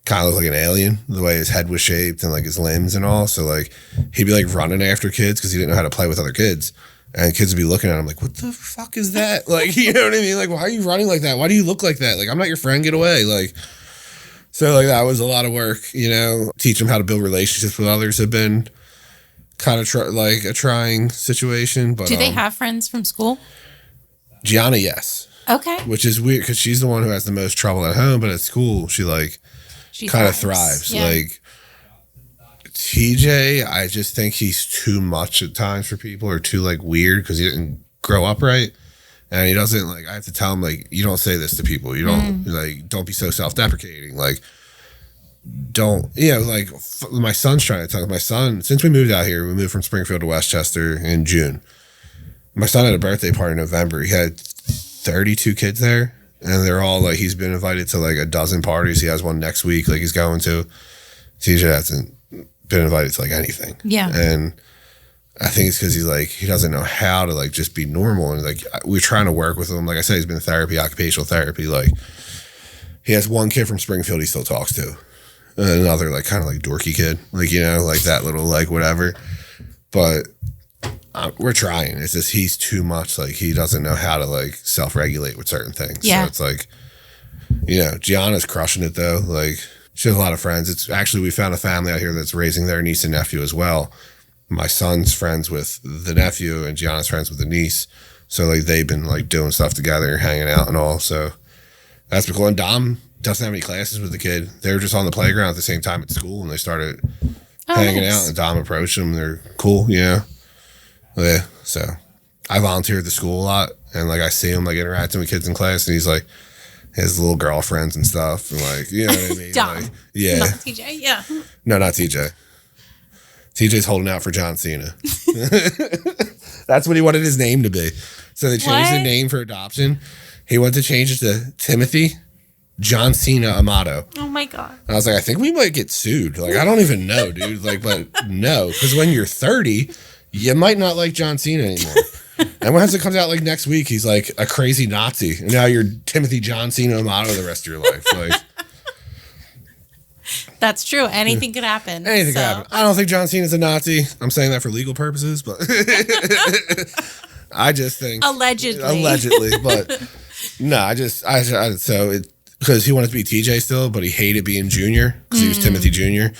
kind of looked like an alien, the way his head was shaped and like his limbs and all. So like he'd be like running after kids because he didn't know how to play with other kids. And kids would be looking at him like, what the fuck is that? Like, you know what I mean? Like, why are you running like that? Why do you look like that? Like, I'm not your friend. Get away. Like, so like that was a lot of work, Teach them how to build relationships with others have been kind of like a trying situation. But do they have friends from school? Gianna, yes. Okay. Which is weird because she's the one who has the most trouble at home, but at school she kind of thrives. Yeah. Like TJ, I just think he's too much at times for people, or too like weird because he didn't grow up right, and he doesn't like. I have to tell him like, you don't say this to people. You don't don't be so self-deprecating. Like, don't like my son's trying to tell my son, since we moved out here, we moved from Springfield to Westchester in June. My son had a birthday party in November. He had 32 kids there, and they're all like, he's been invited to like a dozen parties. He has one next week, like he's going to. TJ hasn't been invited to like anything. Yeah. And I think it's because he's like, he doesn't know how to like just be normal. And like, we're trying to work with him. Like I said, he's been in therapy, occupational therapy. Like, he has one kid from Springfield he still talks to. And another like kind of like dorky kid. Like, like that little like whatever. But we're trying. It's just he's too much. Like, he doesn't know how to like self-regulate with certain things. Yeah. So it's like, Gianna's crushing it though. Like, she has a lot of friends. It's actually, we found a family out here that's raising their niece and nephew as well. My son's friends with the nephew and Gianna's friends with the niece. So like they've been like doing stuff together, hanging out and all. So that's been cool. And Dom doesn't have any classes with the kid. They were just on the playground at the same time at school, and they started hanging out, and Dom approached them. They're cool, Yeah. So I volunteer at the school a lot, and like I see him like interacting with kids in class, and he's like, his little girlfriends and stuff, and like, you know what I mean? Dom. Like, yeah. Not TJ, yeah. No, not TJ. TJ's holding out for John Cena. That's what he wanted his name to be. So they changed the name for adoption. He wanted to change it to Timothy John Cena Amato. Oh my God. And I was like, I think we might get sued. Like, I don't even know, dude. Like, but no, because when you're 30, you might not like John Cena anymore. And once it comes out like next week, he's like a crazy Nazi. And now you're Timothy John Cena Amato the rest of your life. Like, that's true. Anything could happen. Anything could happen. I don't think John Cena's a Nazi. I'm saying that for legal purposes, but I just think allegedly, but no, because he wanted to be TJ still, but he hated being Junior because he was Timothy Jr.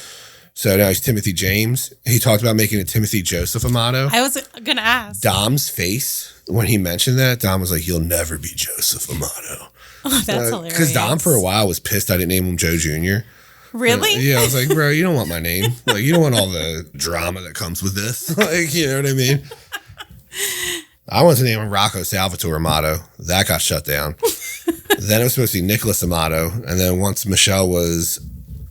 So now he's Timothy James. He talked about making it Timothy Joseph Amato. I was going to ask. Dom's face, when he mentioned that, Dom was like, you'll never be Joseph Amato. Oh, that's hilarious. Because Dom for a while was pissed I didn't name him Joe Jr. Really? Yeah, I was like, bro, you don't want my name. Like, you don't want all the drama that comes with this. Like, you know what I mean? I wanted to name him Rocco Salvatore Amato. That got shut down. Then it was supposed to be Nicholas Amato. And then once Michelle was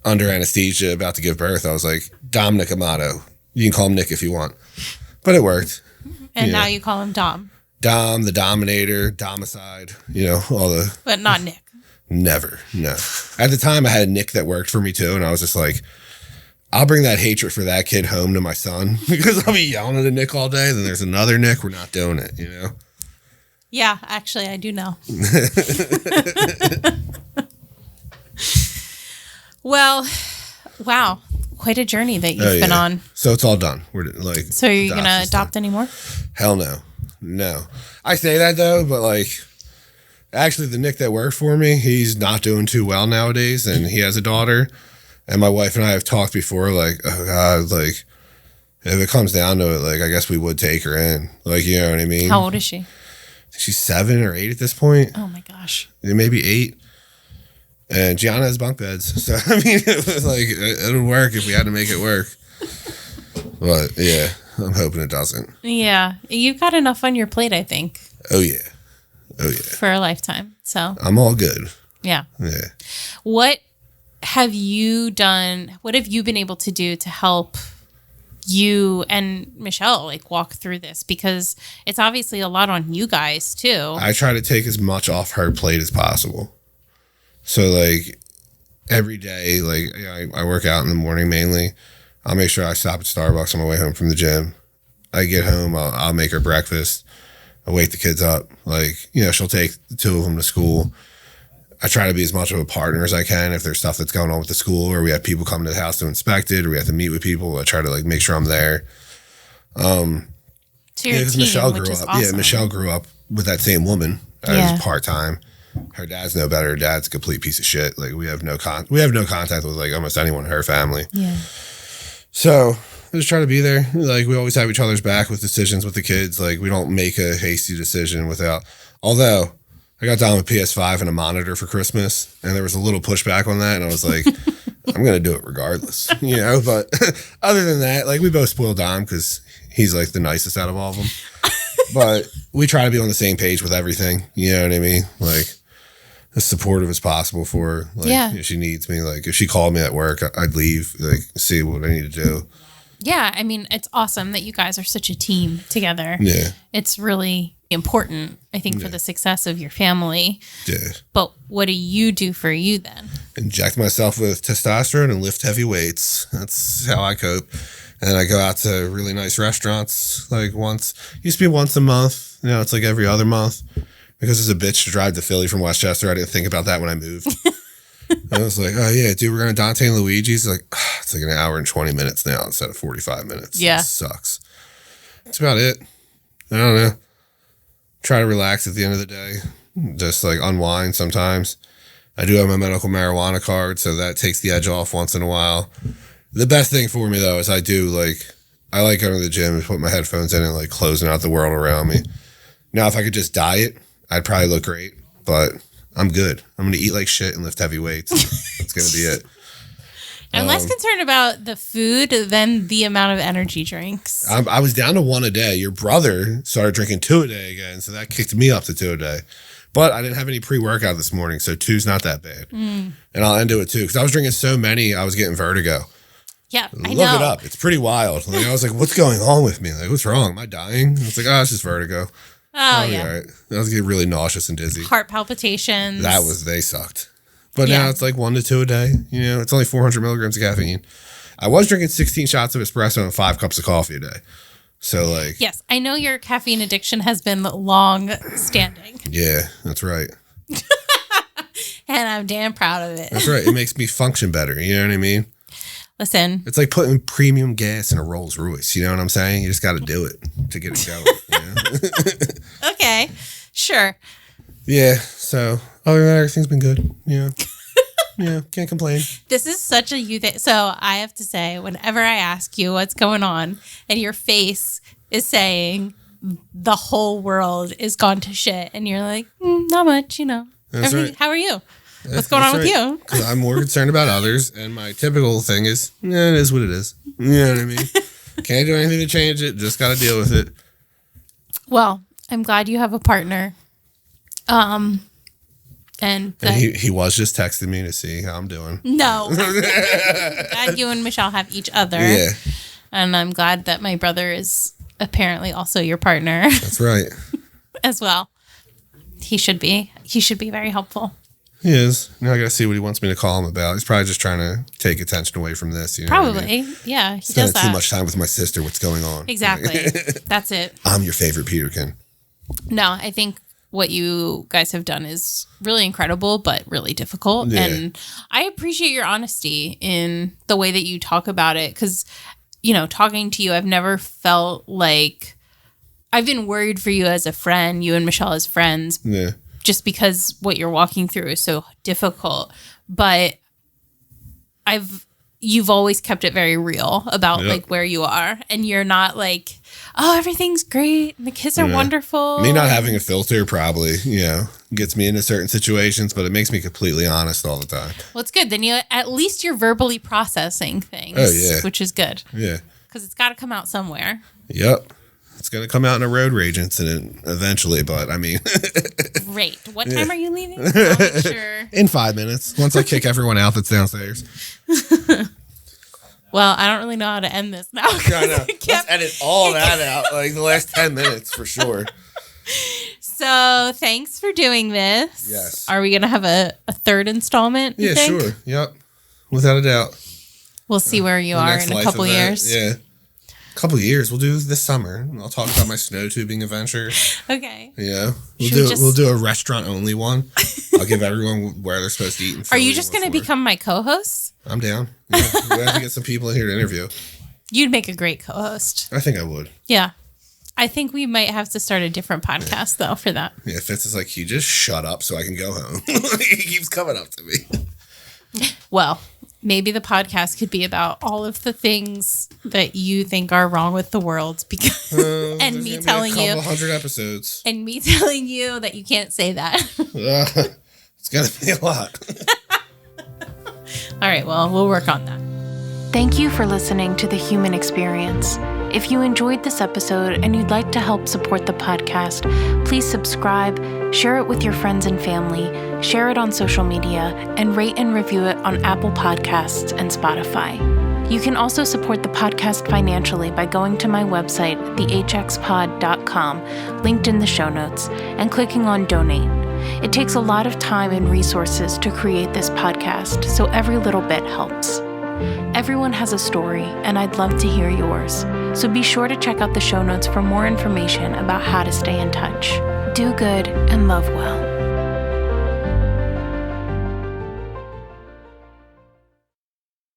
under anesthesia about to give birth, I was like, Dominic Amato. You can call him Nick if you want. But it worked. And now you call him Dom. Dom, the Dominator, Domicide, all the... But not Nick. Never, no. At the time, I had a Nick that worked for me too, and I was just like, I'll bring that hatred for that kid home to my son because I'll be yelling at a Nick all day. Then there's another Nick. We're not doing it, Yeah, actually, I do know. Well, wow. Quite a journey that you've been on. So it's all done. We're like, so are you going to adopt anymore? Hell no. No. I say that though, but like, actually the Nick that worked for me, he's not doing too well nowadays, and he has a daughter. And my wife and I have talked before, like, oh God, like, if it comes down to it, like, I guess we would take her in. Like, you know what I mean? How old is she? She's 7 or 8 at this point. Oh my gosh. Maybe 8. And Gianna has bunk beds. So, I mean, it was like, it'll work if we had to make it work. But, yeah, I'm hoping it doesn't. Yeah. You've got enough on your plate, I think. Oh, yeah. Oh, yeah. For a lifetime. So I'm all good. Yeah. Yeah. What have you done? What have you been able to do to help you and Michelle like walk through this? Because it's obviously a lot on you guys too. I try to take as much off her plate as possible. So like every day, like I work out in the morning mainly. I'll make sure I stop at Starbucks on my way home from the gym. I get home, I'll make her breakfast. I wake the kids up. Like, you know, she'll take the 2 of them to school. I try to be as much of a partner as I can if there's stuff that's going on with the school or we have people coming to the house to inspect it or we have to meet with people. I try to like make sure I'm there. To your team, Michelle which grew is up. awesome. Yeah, Michelle grew up with that same woman as part-time. Her dad's no better. Her dad's a complete piece of shit. Like we have no contact with like almost anyone in her family. Yeah. So I just try to be there. Like we always have each other's back with decisions with the kids. Like we don't make a hasty decision without, although I got down with PS5 and a monitor for Christmas and there was a little pushback on that. And I was like, I'm going to do it regardless, you know, but other than that, like we both spoiled Dom because he's like the nicest out of all of them, but we try to be on the same page with everything. You know what I mean? Like as supportive as possible for her. Like if she needs me, like if she called me at work, I'd leave, like see what I need to do. Yeah, I mean, it's awesome that you guys are such a team together. Yeah. It's really important, I think, for the success of your family. Yeah. But what do you do for you then? Inject myself with testosterone and lift heavy weights. That's how I cope. And then I go out to really nice restaurants like used to be once a month. You know, it's like every other month. Because it's a bitch to drive to Philly from Westchester. I didn't think about that when I moved. I was like, oh, yeah, dude, we're going to Dante and Luigi's. Like, it's like an hour and 20 minutes now instead of 45 minutes. Yeah. It sucks. That's about it. I don't know. Try to relax at the end of the day. Just like unwind sometimes. I do have my medical marijuana card, so that takes the edge off once in a while. The best thing for me, though, is I like going to the gym and put my headphones in and like closing out the world around me. Now, if I could just diet, I'd probably look great, but I'm good. I'm going to eat like shit and lift heavy weights. That's going to be it. I'm less concerned about the food than the amount of energy drinks. I was down to 1 a day. Your brother started drinking 2 a day again, so that kicked me up to 2 a day. But I didn't have any pre-workout this morning, so 2's not that bad. And I'll end it with 2 because I was drinking so many, I was getting vertigo. Yeah, I know. Look it up. It's pretty wild. Like I was like, what's going on with me? Like, what's wrong? Am I dying? I was like, it's just vertigo. Oh, yeah. All right. I was getting really nauseous and dizzy. Heart palpitations. They sucked. But now it's like 1 to 2 a day. You know, it's only 400 milligrams of caffeine. I was drinking 16 shots of espresso and 5 cups of coffee a day. So like. Yes, I know your caffeine addiction has been long standing. Yeah, that's right. And I'm damn proud of it. That's right. It makes me function better. You know what I mean? Listen. It's like putting premium gas in a Rolls Royce. You know what I'm saying? You just got to do it to get it going. You know? Okay. Sure. Yeah. So other than that, everything's been good. Yeah. Yeah. Can't complain. This is such a you thing. So I have to say, whenever I ask you what's going on and your face is saying the whole world is gone to shit and you're like, not much, you know. That's right. How are you? What's going on with you? Because I'm more concerned about others, and my typical thing is, it is what it is. You know what I mean? Can't do anything to change it. Just got to deal with it. Well, I'm glad you have a partner. And he was just texting me to see how I'm doing. No. Glad you and Michelle have each other. Yeah. And I'm glad that my brother is apparently also your partner. That's right. As well. He should be. He should be very helpful. He is. Now I got to see what he wants me to call him about. He's probably just trying to take attention away from this. You know probably. What I mean? Yeah. He Spending does that. too much time with my sister. What's going on? Exactly. That's it. I'm your favorite Peterkin. No, I think what you guys have done is really incredible, but really difficult. Yeah. And I appreciate your honesty in the way that you talk about it. Because, you know, talking to you, I've never felt like I've been worried for you as a friend, you and Michelle as friends. Yeah. Just because what you're walking through is so difficult. But you've always kept it very real about like where you are. And you're not like, oh, everything's great. The kids are wonderful. Me not having a filter probably, gets me into certain situations, but it makes me completely honest all the time. Well, it's good. Then at least you're verbally processing things. Oh, yeah. Which is good. Yeah. Because it's got to come out somewhere. Yep. It's going to come out in a road rage incident eventually, but I mean. Great. What time are you leaving? I'll make sure. In 5 minutes. Once I kick everyone out that's downstairs. Well, I don't really know how to end this now. I know. Let's edit all that out, like the last 10 minutes for sure. So thanks for doing this. Yes. Are we going to have a third installment? Yeah, sure. Yep. Without a doubt. We'll see where you are in a couple years. Yeah. A couple years. We'll do this summer. I'll talk about my snow tubing adventure. Okay. Yeah. We'll do a restaurant only one. I'll give everyone where they're supposed to eat. And are you just going to become my co-host? I'm down. Yeah. We have to get some people in here to interview. You'd make a great co-host. I think I would. Yeah. I think we might have to start a different podcast, though, for that. Yeah, Fitz is like, you just shut up so I can go home. He keeps coming up to me. Well, maybe the podcast could be about all of the things that you think are wrong with the world, because and me telling you 100 episodes, and me telling you that you can't say that. It's gonna be a lot. All right, well, we'll work on that. Thank you for listening to The Human Experience. If you enjoyed this episode and you'd like to help support the podcast, please subscribe, share it with your friends and family, share it on social media, and rate and review it on Apple Podcasts and Spotify. You can also support the podcast financially by going to my website, thehxpod.com, linked in the show notes, and clicking on Donate. It takes a lot of time and resources to create this podcast, so every little bit helps. Everyone has a story, and I'd love to hear yours. So be sure to check out the show notes for more information about how to stay in touch. Do good and love well.